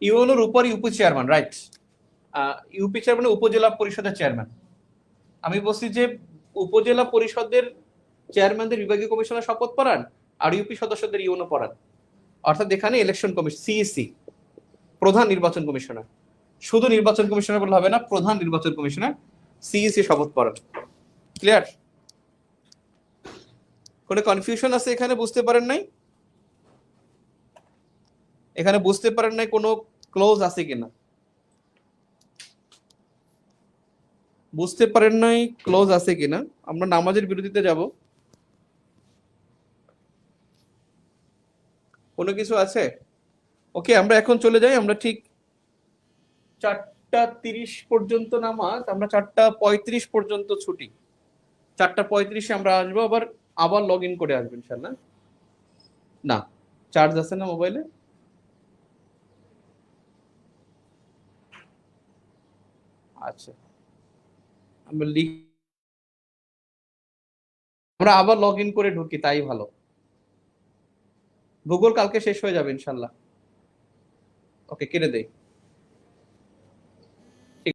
ইউএনওর উপর UP chairman, right. UP chairman উপজেলা পরিষদের চেয়ারম্যান। আমি বলছি যে উপজেলা পরিষদের চেয়ারম্যানদের বিভাগীয় কমিশনার শপথ পড়ান, আর ইউপি সদস্যদের ইউএনও পড়ান। অর্থাৎ এখানে ইলেকশন কমিশন, সিইসি, প্রধান নির্বাচন কমিশনার, শুধু নির্বাচন কমিশনার বলে হবে না, প্রধান নির্বাচন কমিশনার সিইসি শপথ পড়ান। ক্লিয়ার? কোনো কনফিউশন আছে এখানে? বুঝতে পারেন নাই? এখানে বুঝতে পারেন নাই কোনো ক্লোজ আছে কিনা? বুঝতে পারেন নাই ক্লোজ আছে কিনা? আমরা নামাজের বিরতিতে যাব। কোনো কিছু আছে? ওকে, আমরা এখন চলে যাই। আমরা ঠিক 4:30 পর্যন্ত নামাজ, আমরা 4:35 পর্যন্ত ছুটি। 4:35 আমরা আসবো, আবার লগ ইন করে আসবেন ইনশাল্লাহ। না, চার্জ আছে না মোবাইলে? আচ্ছা, আমরা আবার লগ ইন করে ঢুকি, তাই ভালো। গুগল কালকে শেষ হয়ে যাবে ইনশাল্লাহ। ওকে, কেটে দেই।